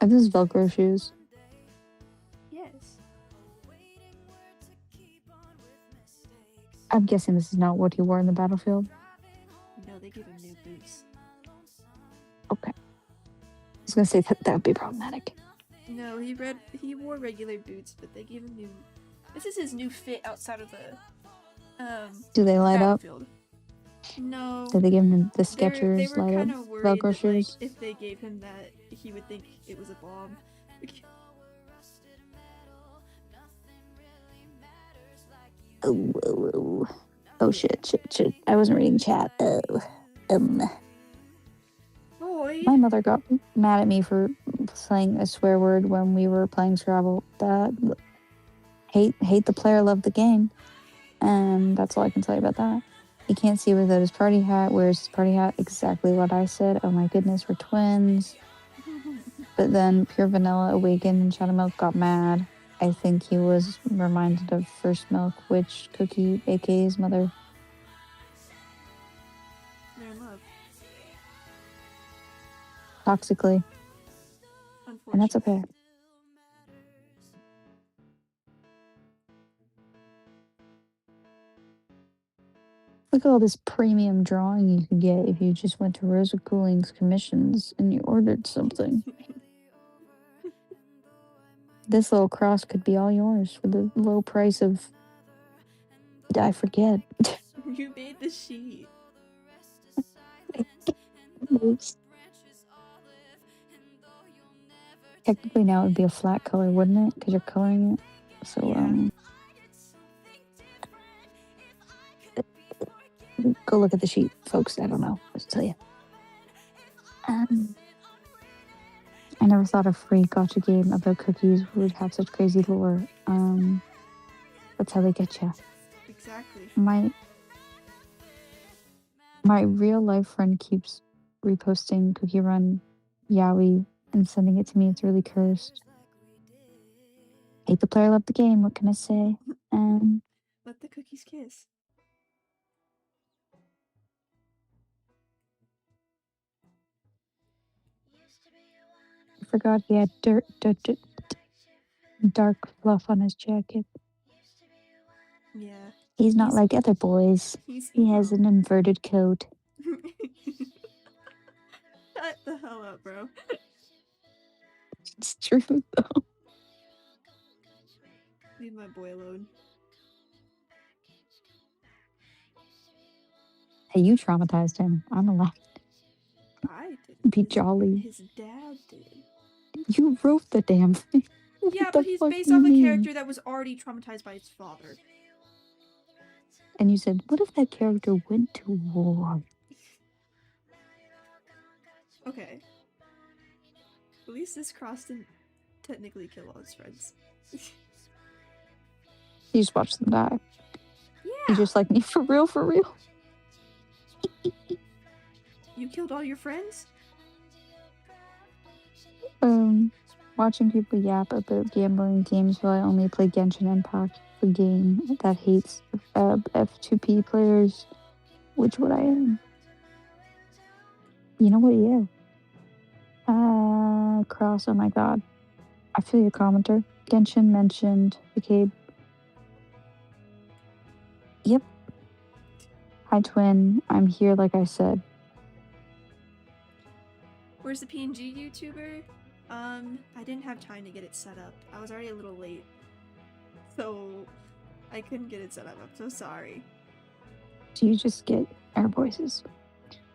Are those Velcro shoes?
Yes.
I'm guessing this is not what he wore in the battlefield.
No, they give him new boots.
Okay. I was gonna say that would be problematic.
No, he wore regular boots, but they gave him new. This is his new fit outside of the
Do they light up?
battlefield. No.
Did they give him the
They
Skechers
were
light
kind
up
of worried
Velcro
that, like,
shoes?
if they gave him that, he would think it was a bomb.
Oh shit. I wasn't reading chat.
Boy.
My mother got mad at me for saying a swear word when we were playing Scrabble. That hate the player, love the game. And that's all I can tell you about that. He can't see without his party hat. Wears his party hat exactly what I said. Oh my goodness, we're twins. But then Pure Vanilla awakened and Shadow Milk got mad. I think he was reminded of First Milk, which Cookie, aka his mother.
They're in love.
Toxically. And that's
Unfortunately.
okay. Look at all this premium drawing you could get if you just went to Rosa Cooling's commissions and you ordered something. This little cross could be all yours for the low price of... I forget.
You made the sheet.
Technically now it would be a flat color, wouldn't it? Because you're coloring it. So,
Yeah.
Go look at the sheet, folks. I don't know what to tell you. I never thought a free gacha game about cookies would have such crazy lore. That's how they get you.
Exactly.
My real life friend keeps reposting Cookie Run Yaoi and sending it to me. It's really cursed. Hate the player, love the game. What can I say?
Let the cookies kiss.
I forgot he had dark fluff on his jacket.
Yeah.
He's not
He's-
like other boys.
He's
He has an inverted coat.
Shut the hell up, bro.
It's true though.
Leave my boy alone.
Hey, you traumatized him. I'm allowed
I
to
didn't.
be jolly.
His dad did.
You wrote the damn thing.
Yeah,
What
but
the
he's
fuck
based
do you
off a
mean?
character that was already traumatized by his father.
And you said, what if that character went to war?
Okay. At least this cross didn't technically kill all his friends.
You just watched them die.
Yeah.
You just like me for real, for real.
You killed all your friends?
Watching people yap about gambling games while I only play Genshin Impact, the game that hates F2P players, which what I am. You know what? Yeah. Cross. Oh my god. I feel your commenter. Genshin mentioned McCabe. Yep. Hi, twin. I'm here, like I said.
Where's the PNG YouTuber? I didn't have time to get it set up. I was already a little late. So, I couldn't get it set up. I'm so sorry.
Do you just get our voices?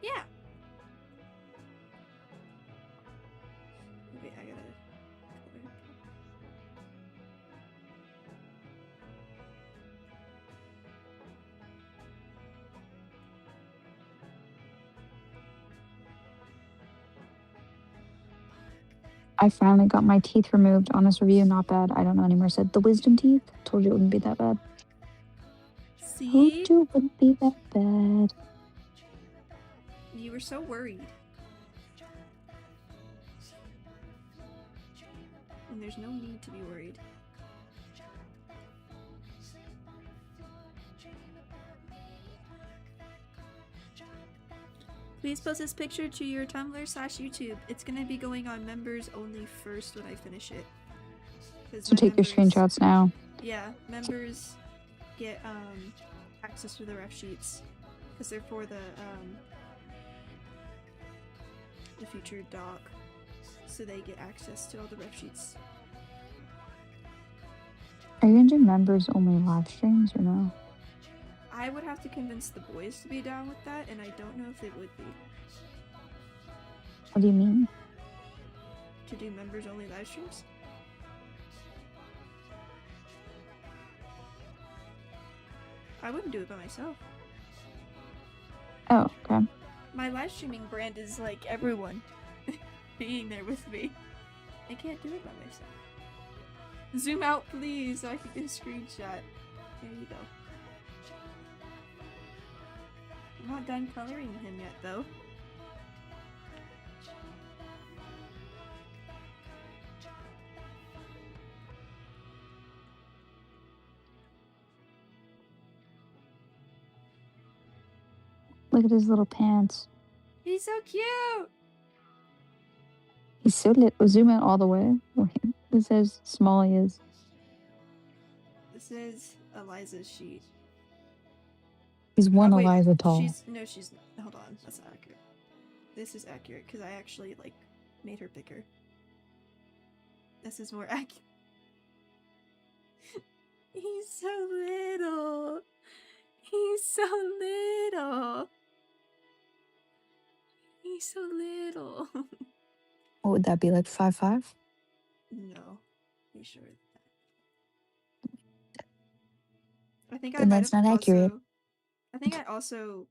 Yeah. Wait, I gotta...
I finally got my teeth removed. Honest review, not bad. I don't know anymore. Said the wisdom teeth. Told you it wouldn't be that bad.
See?
Told you it wouldn't be that bad.
You were so worried. And there's no need to be worried. Please post this picture to your Tumblr/YouTube. It's gonna be going on members only first when I finish it.
So take your screenshots now.
Yeah, members get access to the ref sheets because they're for the featured doc, so they get access to all the ref sheets.
Are you gonna do members only live streams or no?
I would have to convince the boys to be down with that, and I don't know if they would be.
What do you mean?
To do members only live streams? I wouldn't do it by myself.
Oh, okay.
My live streaming brand is like everyone being there with me. I can't do it by myself. Zoom out, please, so I can get a screenshot. There you go. I'm not done coloring him yet, though.
Look at his little pants.
He's so cute!
He's so lit. Zoom out all the way. This says small he is.
This is Eliza's sheet.
He's one
Oh, wait,
Eliza tall.
she's not. Hold on, that's not accurate. This is accurate because I actually like made her bigger. This is more accurate. He's so little. He's so little. He's so little.
What would that be, like 5'5"?
No, you sure? I think I
Then
might
that's
have
not accurate.
also- I think I also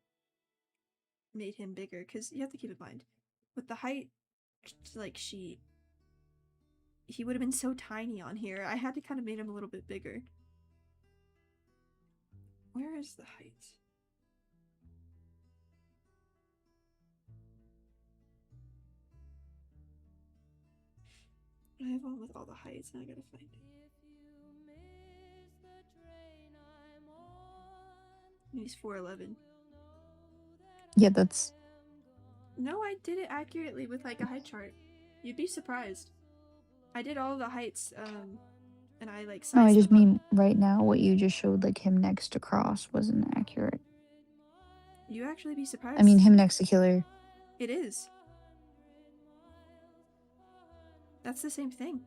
made him bigger because you have to keep in mind with the height, like sheet, he would have been so tiny on here. I had to kind of make him a little bit bigger. Where is the height? I have one with all the heights and I gotta find it. He's 4'11".
Yeah, that's...
No, I did it accurately with like a height chart. You'd be surprised. I did all the heights, and I like sized
No, I just
them up.
mean right now what you just showed, like him next to Cross, wasn't accurate.
You actually be surprised.
I mean him next to Killer.
It is. That's the same thing.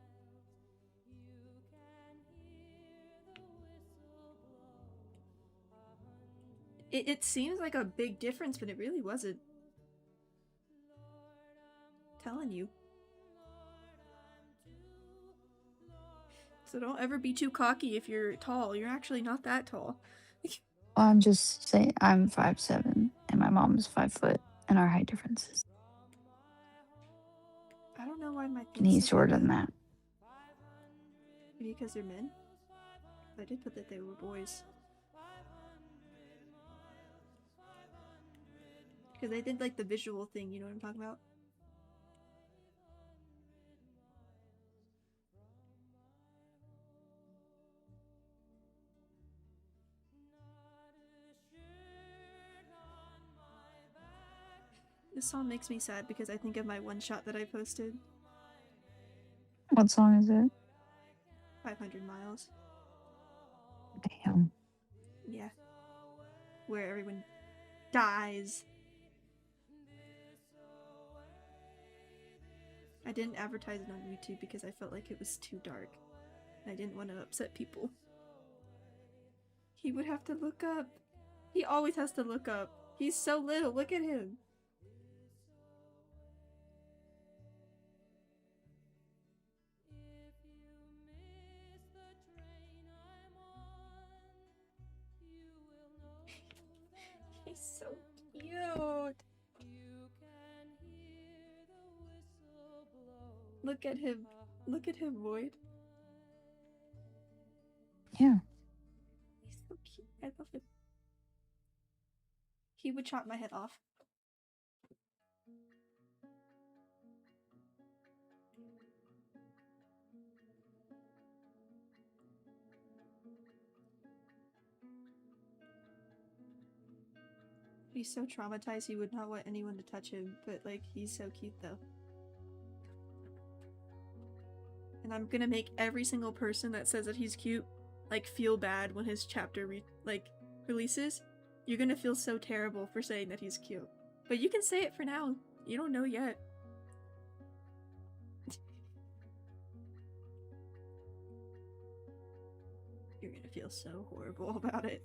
It seems like a big difference, but it really wasn't. Telling you. So don't ever be too cocky if you're tall. You're actually not that tall.
Well, I'm just saying I'm 5'7" and my mom is 5 foot, and our height difference is.
I don't know why my
And he's shorter than that.
Maybe because they're men? I did put that they were boys. Because they did like the visual thing, you know what I'm talking about? This song makes me sad because I think of my one shot that I posted.
What song is it?
500 Miles.
Damn.
Yeah. Where everyone dies. I didn't advertise it on YouTube because I felt like it was too dark. I didn't want to upset people. He would have to look up. He always has to look up. He's so little. Look at him. He's so cute. Look at him. Look at him, Void.
Yeah.
He's so cute. I love him. He would chop my head off. He's so traumatized he would not want anyone to touch him, but like he's so cute though. And I'm gonna make every single person that says that he's cute like feel bad when his chapter releases. You're gonna feel so terrible for saying that he's cute. But you can say it for now. You don't know yet. You're gonna feel so horrible about it.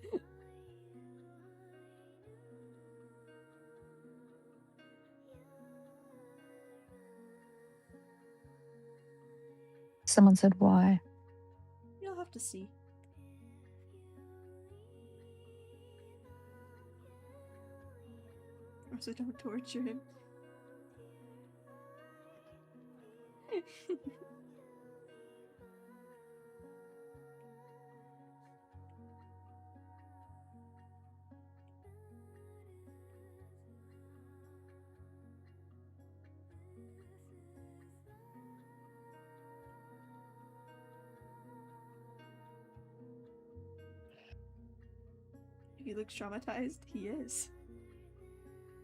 Someone said why.
You'll have to see. Also, don't torture him. If he looks traumatized, he is.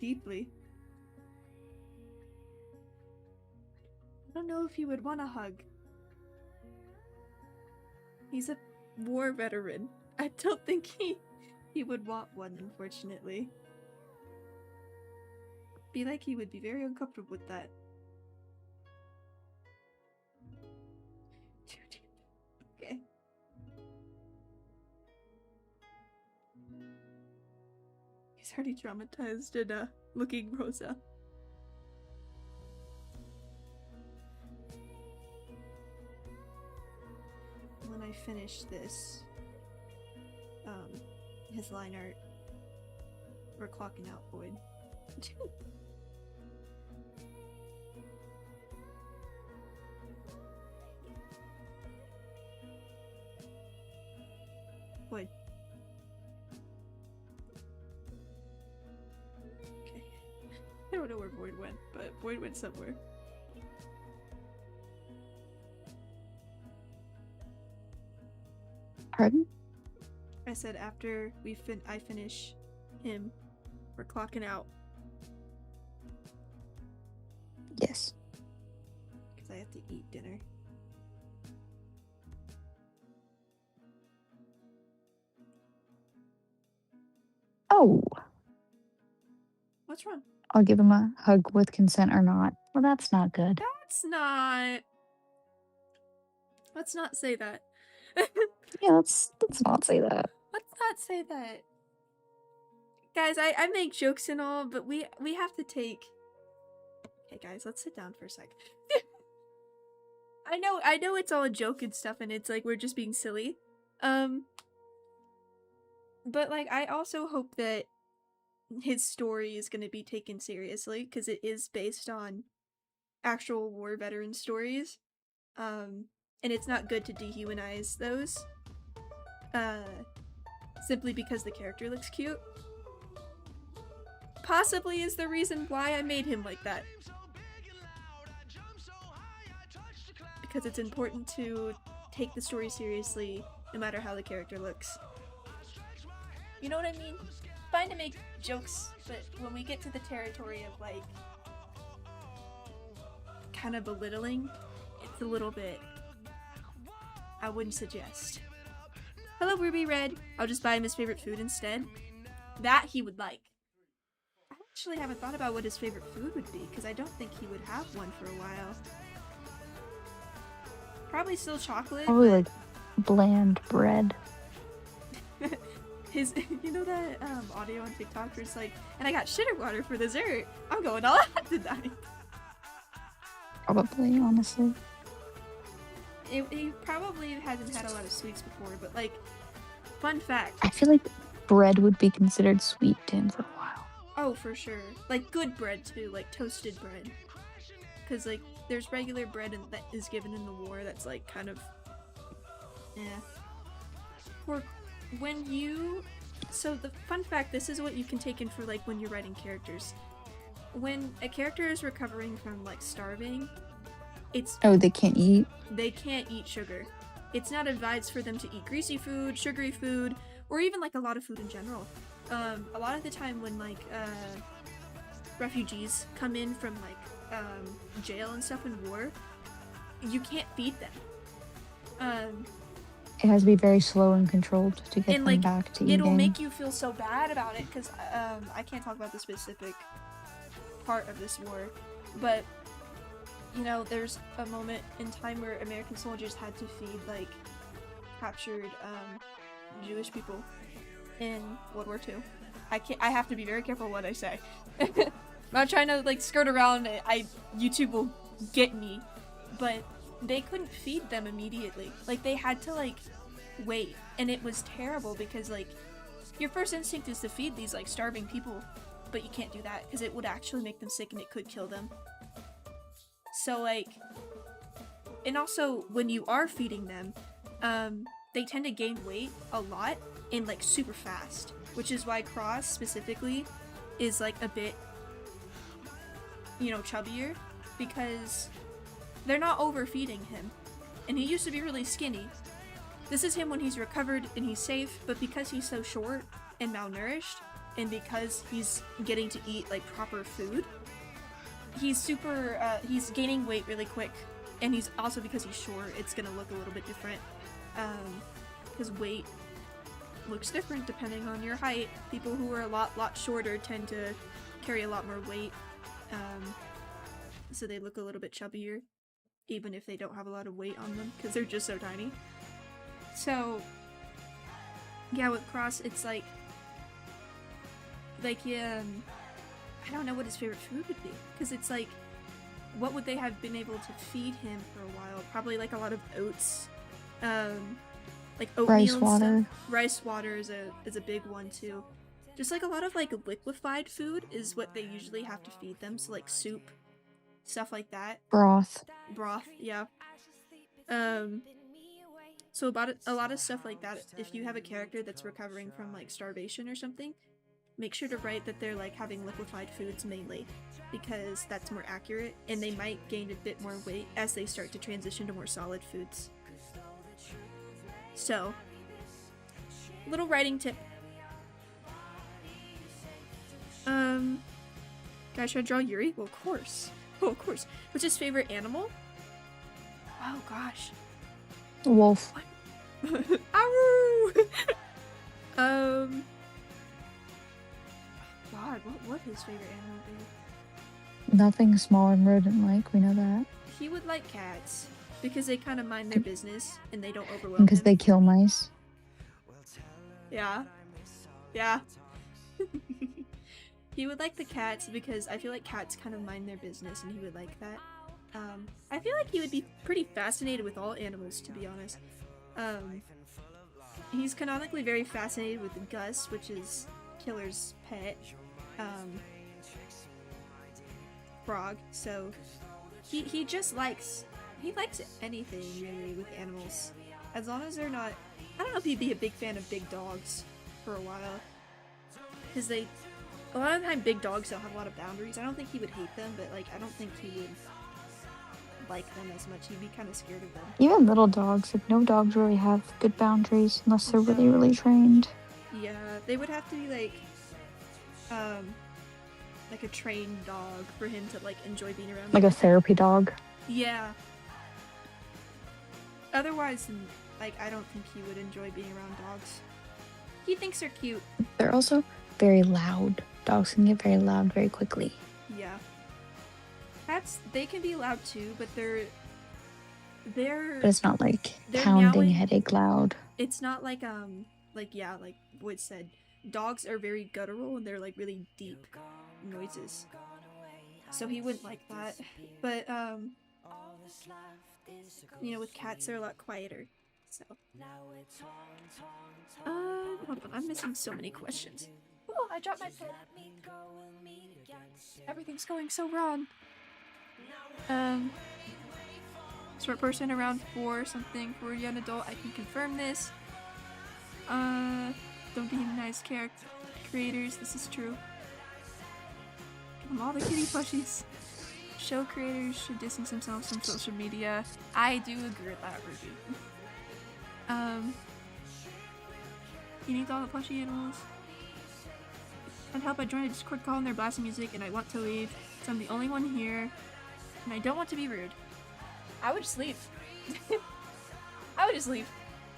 Deeply. I don't know if he would want a hug. He's a war veteran. I don't think he would want one, unfortunately. Be like he would be very uncomfortable with that. Okay. He's already traumatized and looking Rosa. When I finish this, his line art, we're clocking out Void. Void. Okay. I don't know where Void went, but Void went somewhere.
Pardon?
I said after I finish him, we're clocking out.
Yes.
Because I have to eat dinner.
Oh,
What's wrong?
I'll give him a hug with consent or not. Well, that's not good.
That's not... Let's not say that.
Yeah, let's not say that.
Let's not say that. Guys, I make jokes and all, but we have to take... Okay, guys, let's sit down for a sec. I know it's all a joke and stuff, and it's like we're just being silly. But like I also hope that his story is going to be taken seriously, because it is based on actual war veteran stories. And it's not good to dehumanize those. Simply because the character looks cute. Possibly is the reason why I made him like that. Because it's important to take the story seriously, no matter how the character looks. You know what I mean? Fine to make jokes, but when we get to the territory of like kind of belittling, it's a little bit... I wouldn't suggest. Hello, Ruby Red. I'll just buy him his favorite food instead. That he would like. I actually haven't thought about what his favorite food would be, because I don't think he would have one for a while. Probably still chocolate.
Probably like bland bread.
His, you know that audio on TikTok where it's like, and I got shitter water for dessert. I'm going all out tonight.
Probably, honestly.
He probably hasn't had a lot of sweets before, but like, fun fact.
I feel like bread would be considered sweet to him for a while.
Oh, for sure. Like good bread too, like toasted bread. Because like, there's regular bread that is given in the war that's like kind of, Or when you... So the fun fact, this is what you can take in for like when you're writing characters. When a character is recovering from like starving, it's...
Oh, they can't eat?
They can't eat sugar. It's not advised for them to eat greasy food, sugary food, or even like a lot of food in general. A lot of the time when like refugees come in from like jail and stuff in war, you can't feed them.
It has to be very slow and controlled to get
And,
them
like,
back to eating.
it'll make you feel so bad about it, because I can't talk about the specific part of this war, but you know, there's a moment in time where American soldiers had to feed like captured Jewish people in World War II. I have to be very careful what I say. I'm not trying to like skirt around it. YouTube will get me, but they couldn't feed them immediately. Like they had to like wait, and it was terrible because like your first instinct is to feed these like starving people, but you can't do that because it would actually make them sick and it could kill them. So like, and also when you are feeding them, they tend to gain weight a lot and like super fast, which is why Cross specifically is like a bit, you know, chubbier, because they're not overfeeding him. And he used to be really skinny. This is him when he's recovered and he's safe, but because he's so short and malnourished, and because he's getting to eat like proper food, he's super, he's gaining weight really quick. And he's also, because he's short, it's gonna look a little bit different. Because weight looks different depending on your height. People who are a lot shorter tend to carry a lot more weight. So they look a little bit chubbier, even if they don't have a lot of weight on them, because they're just so tiny. So, yeah, with Cross, it's like, I don't know what his favorite food would be, because it's like, what would they have been able to feed him for a while? Probably like a lot of oats, like oatmeal
Rice
and
water.
stuff. Rice water is a big one too. Just like a lot of like liquefied food is what they usually have to feed them. So like soup, stuff like that.
Broth.
Broth, yeah. So about a lot of stuff like that. If you have a character that's recovering from like starvation or something, make sure to write that they're like having liquefied foods mainly, because that's more accurate, and they might gain a bit more weight as they start to transition to more solid foods. So, little writing tip. Guys, should I draw Yuri? Well, of course. Oh, of course. What's his favorite animal? Oh gosh.
Wolf.
Ow! God, what would his favorite animal be?
Nothing small and rodent-like, we know that.
He would like cats. because they kind of mind their business and they don't overwhelm
Because
him.
they kill mice.
Yeah. Yeah. He would like the cats because I feel like cats kind of mind their business and he would like that. I feel like he would be pretty fascinated with all animals, to be honest. He's canonically very fascinated with Gus, which is Killer's pet. Frog. So he just likes anything really with animals, as long as they're not. I don't know if he'd be a big fan of big dogs for a while, because a lot of the time big dogs don't have a lot of boundaries. I don't think he would hate them, but like I don't think he would like them as much. He'd be kind of scared of them.
Even little dogs, like no dogs really have good boundaries unless they're really, really trained.
Yeah, they would have to be like a trained dog for him to like enjoy being around.
Like a therapy dog.
Yeah. Otherwise, like, I don't think he would enjoy being around dogs. He thinks they're cute.
They're also very loud. Dogs can get very loud very quickly.
Yeah. Cats, they can be loud too, but they're
But it's not like
They're
pounding
meowing.
headache loud.
it's not like like Wood said, dogs are very guttural and they're like really deep noises. So he wouldn't like that. But you know, with cats they're a lot quieter. So hold on, I'm missing so many questions. Oh, I dropped my pen. Everything's going so wrong. Short person around 4 something for a young adult. I can confirm this. Don't demonize character creators. This is true. Give them all the kitty plushies. Show creators should distance themselves from social media. I do agree with that review. He needs all the plushie animals. And help, I joined a Discord call and they're blasting music and I want to leave. So I'm the only one here. And I don't want to be rude. I would just leave. I would just leave.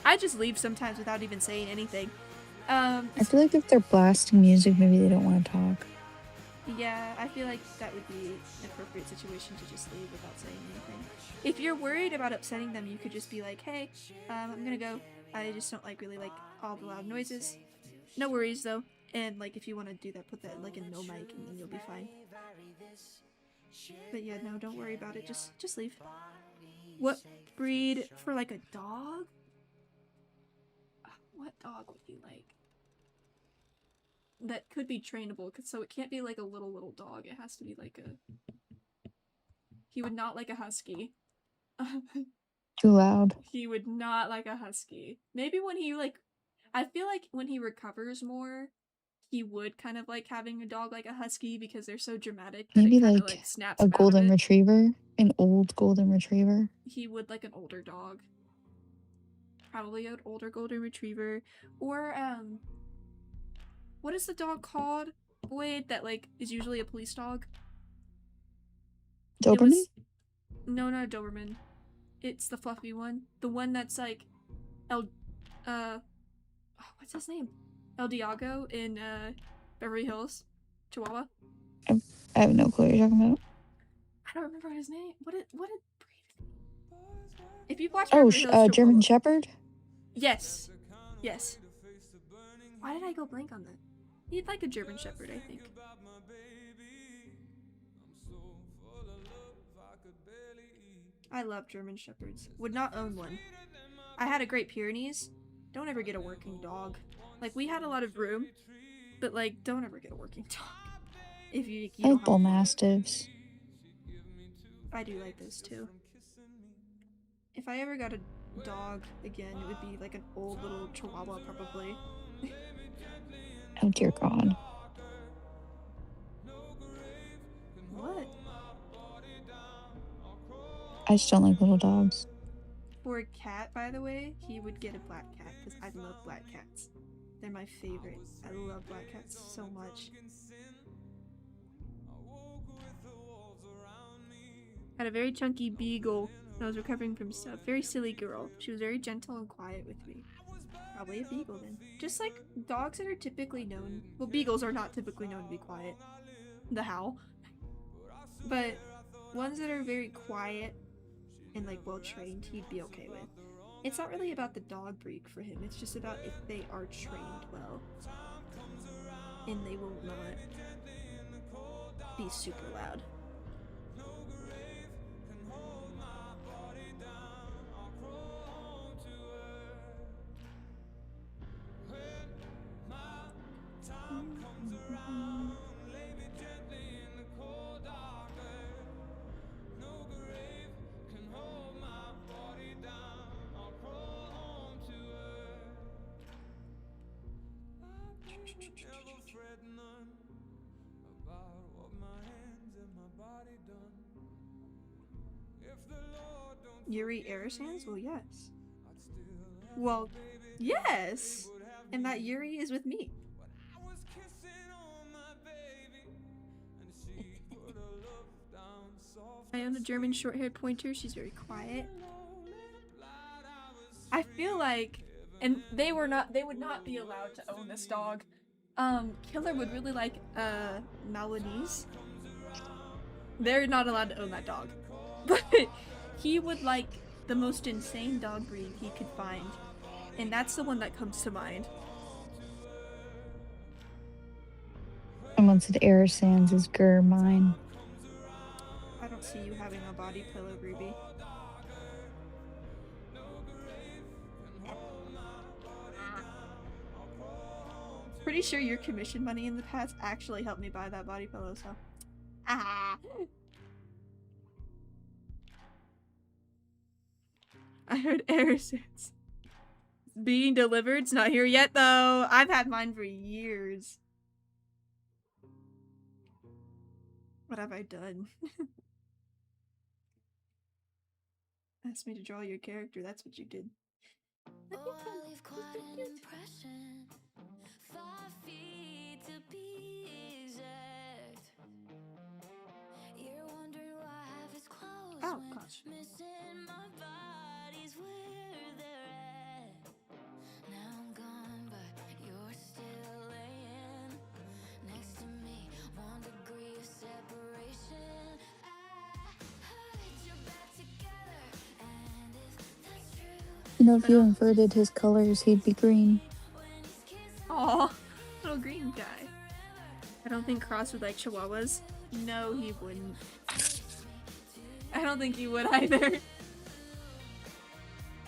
I just leave sometimes without even saying anything.
I feel like if they're blasting music, maybe they don't want to talk.
Yeah, I feel like that would be an appropriate situation to just leave without saying anything. If you're worried about upsetting them, you could just be like, hey, I'm gonna go. I just don't really like all the loud noises. No worries though. And like if you want to do that, put that like in no mic and then you'll be fine. But yeah, no, don't worry about it. Just leave. What breed for like a dog? What dog would you like? That could be trainable, so it can't be like a little dog. It has to be like a... He would not like a husky.
Too loud.
He would not like a husky. Maybe when he like... I feel like when he recovers more, he would kind of like having a dog like a husky because they're so dramatic that
Maybe
it kind of
like
like snaps
a
him out of
golden
it.
retriever. An old golden retriever.
He would like an older dog. Probably an older golden retriever. Or, what is the dog called? Boyd, that like is usually a police dog? It
Doberman?
was- No, not a Doberman. It's the fluffy one. The one that's like what's his name? El Diago in Beverly Hills, Chihuahua.
I have no clue what you're talking about.
I don't remember his name. What did breed? If you've watched
Oh,
Beverly Hills
German
Chihuahua-
Shepherd?
Yes. Yes. Why did I go blank on that? He'd like a German Shepherd, I think. I love German Shepherds. Would not own one. I had a Great Pyrenees. Don't ever get a working dog. Like, we had a lot of room, but like, don't ever get a working dog. If you
I
don't
like
have
bull
one.
mastiffs.
I do like those too. If I ever got a dog again, it would be like an old little Chihuahua, probably.
Oh dear God.
What?
I just don't like little dogs.
For a cat, by the way, he would get a black cat because I love black cats. They're my favorite. I love black cats so much. Had a very chunky beagle when I was recovering from stuff. Very silly girl. She was very gentle and quiet with me. Probably a beagle then. Just like dogs that are typically known. Well, beagles are not typically known to be quiet. The howl. But ones that are very quiet and like well trained, he'd be okay with. It's not really about the dog breed for him, it's just about if they are trained well. And they will not be super loud. Yuri Arisans? Well, yes. Well, yes! And that Yuri is with me. I own a German short-haired pointer. She's very quiet. I feel like, and they would not be allowed to own this dog. Killer would really like Malinese. They're not allowed to own that dog. But he would like the most insane dog breed he could find. And that's the one that comes to mind.
Someone said Air Sands is Gur mine.
I don't see you having a body pillow, Ruby. Pretty sure your commission money in the past actually helped me buy that body pillow, so. Ah! I heard Arisans. Being delivered. It's not here yet, though. I've had mine for years. What have I done? Asked me to draw your character. That's what you did.
Oh, I leave quite an impression. 5 feet to be exact. You're wondering why half is closed.
Oh,
when
gosh.
missing my body's where they're at. Now I'm gone, but you're still laying next to me. 1 degree of separation. I heard you're back together, and if that's true.
You know, if you inverted his colors, he'd be green.
Aw, little green guy. I don't think Cross would like Chihuahuas. No, he wouldn't. I don't think he would either.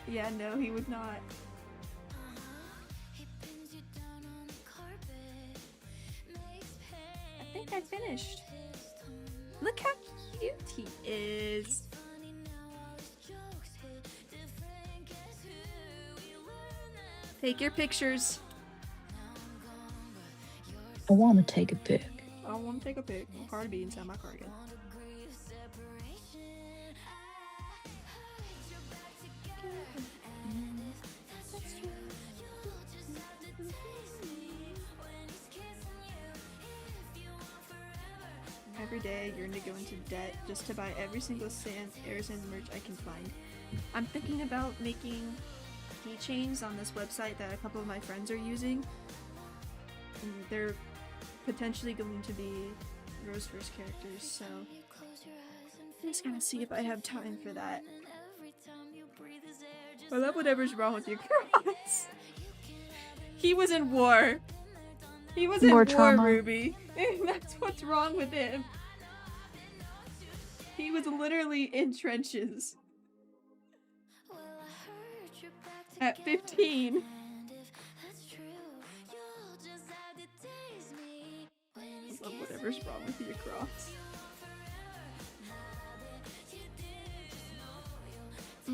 Yeah, no, he would not.
He pins you down on the carpet, makes
I think I finished.
his tongue.
Look how cute he is.
Funny now all his jokes hit different. Guess who we learned that
Take your pictures.
now I'm gone, but you're
I want to take a pic.
I want to take a pic. Cardi B inside my cardigan.
1 degree of separation. I heard you're back together, and if that's true, you'll just have to taste me when he's kissing you. If you want forever.
Every day, yearn to go into debt just to buy every single Arisans merch I can find. I'm thinking about making keychains on this website that a couple of my friends are using. And they're potentially going to be Roseverse characters, so
You close your eyes and
I'm just gonna see if I have time for that.
and every time you breathe is air just
I love whatever's wrong with you, Cross. He was in war. He was in
War
war,
trauma.
Ruby. That's what's wrong with him. He was literally in trenches
well, I heard you're back
at
together,
15.
and if that's true, you'll just have to taste me when he's
I love
kissing
whatever's
you.
wrong with you, Cross.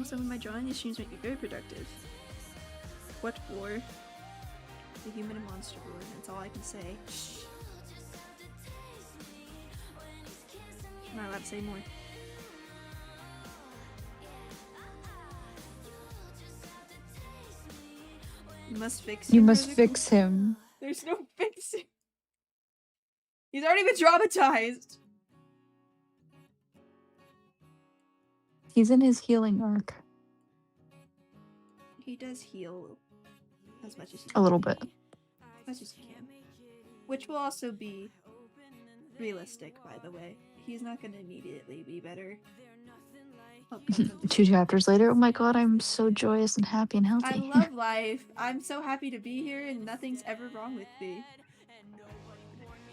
Some of my drawing streams make me very productive. What war? The human and monster war. That's all I can say. Shh. I'm not allowed to say more. You must fix
You
him,
must
Rosicle.
fix him.
There's no fixing. He's already been traumatized.
He's in his healing arc.
He does heal as much as he
A
can.
little bit.
As much as he can. Which will also be realistic, by the way. He's not gonna immediately be better. Oh,
2 chapters later, oh my god, I'm so joyous and happy and
I
healthy.
love life. I'm so happy to be here and nothing's ever wrong with me.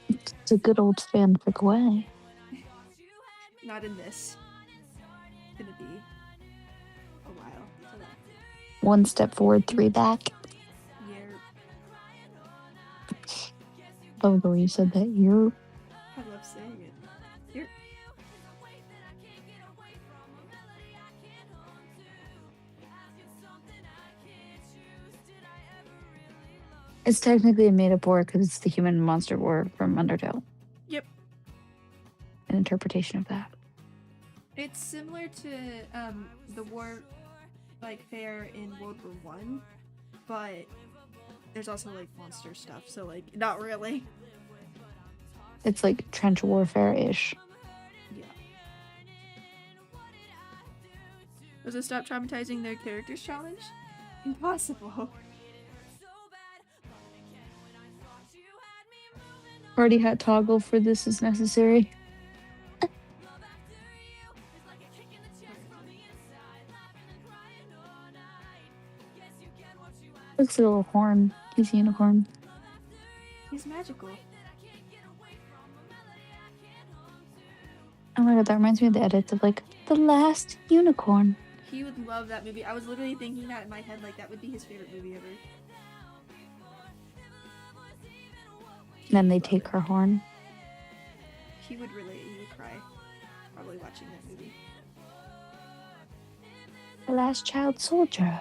It's a good old fanfic way.
Not in this. It's gonna be a while. till that.
1 step forward, 3 back.
Year.
Oh, the way you said that. You're
I love saying it. Year.
It's technically a made-up war because it's the human monster war from Undertale.
Yep.
An interpretation of that.
It's similar to the war like fair in World War One, but there's also like monster stuff, so like not really.
It's like trench warfare-ish.
Yeah. Was it Stop Traumatizing Their Characters challenge? Impossible.
Already had toggle for this is necessary. Looks a little horn. He's a unicorn.
He's magical.
Oh my god, that reminds me of the edits of like The Last Unicorn.
He would love that movie. I was literally thinking that in my head, like that would be his favorite movie ever.
And then they take her horn.
He would relate. He would cry. Probably watching that movie.
The Last Child Soldier.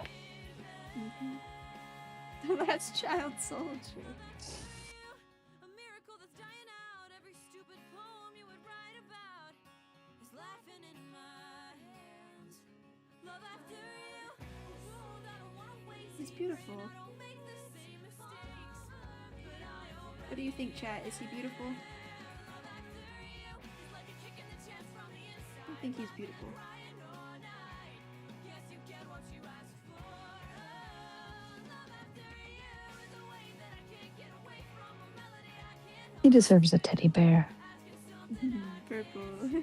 The Last Child Soldier.
A miracle that's dying out. Every stupid poem you would write about is laughing in my hands. Love after you. Road I don't wanna waste.
He's beautiful.
Don't make the same mistakes. But I hope
What do you think, chat? Is he beautiful?
it's like a kick in the chest from the inside.
I think he's beautiful.
Crying all night. Yes, you get what you asked for. Love after you is a way that I can't get away from. A melody I can't
He deserves a teddy bear.
Purple.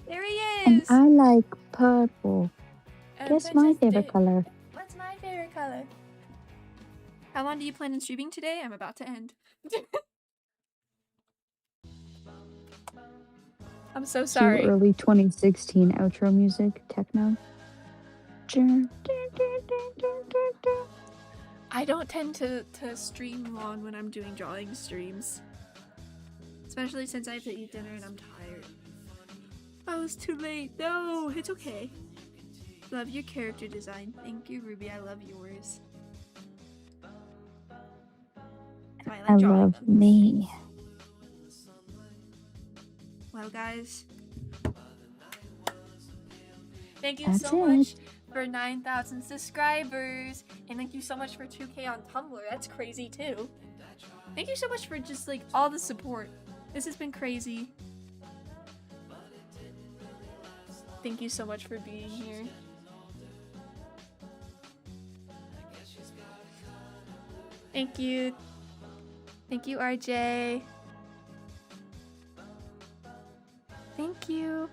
There he
And
is!
I like purple. Guess my
Princess
favorite
Di-
color.
What's my favorite color? How long do you plan on streaming today? I'm about to end. I'm so
Cute
sorry.
early 2016 outro music, techno.
I don't tend to stream long when I'm doing drawing streams. Especially since I have to eat dinner and I'm tired. Oh, it's too late. No, it's okay. Love your character design. Thank you, Ruby. I love yours. So I
I
like drawing
love
them.
me.
Well, guys. Thank you
That's
so
it.
much for 9,000 subscribers. And thank you so much for 2K on Tumblr. That's crazy, too. Thank you so much for just, like, all the support. This has been crazy. Thank you so much for being here. Thank you. Thank you, RJ. Thank you.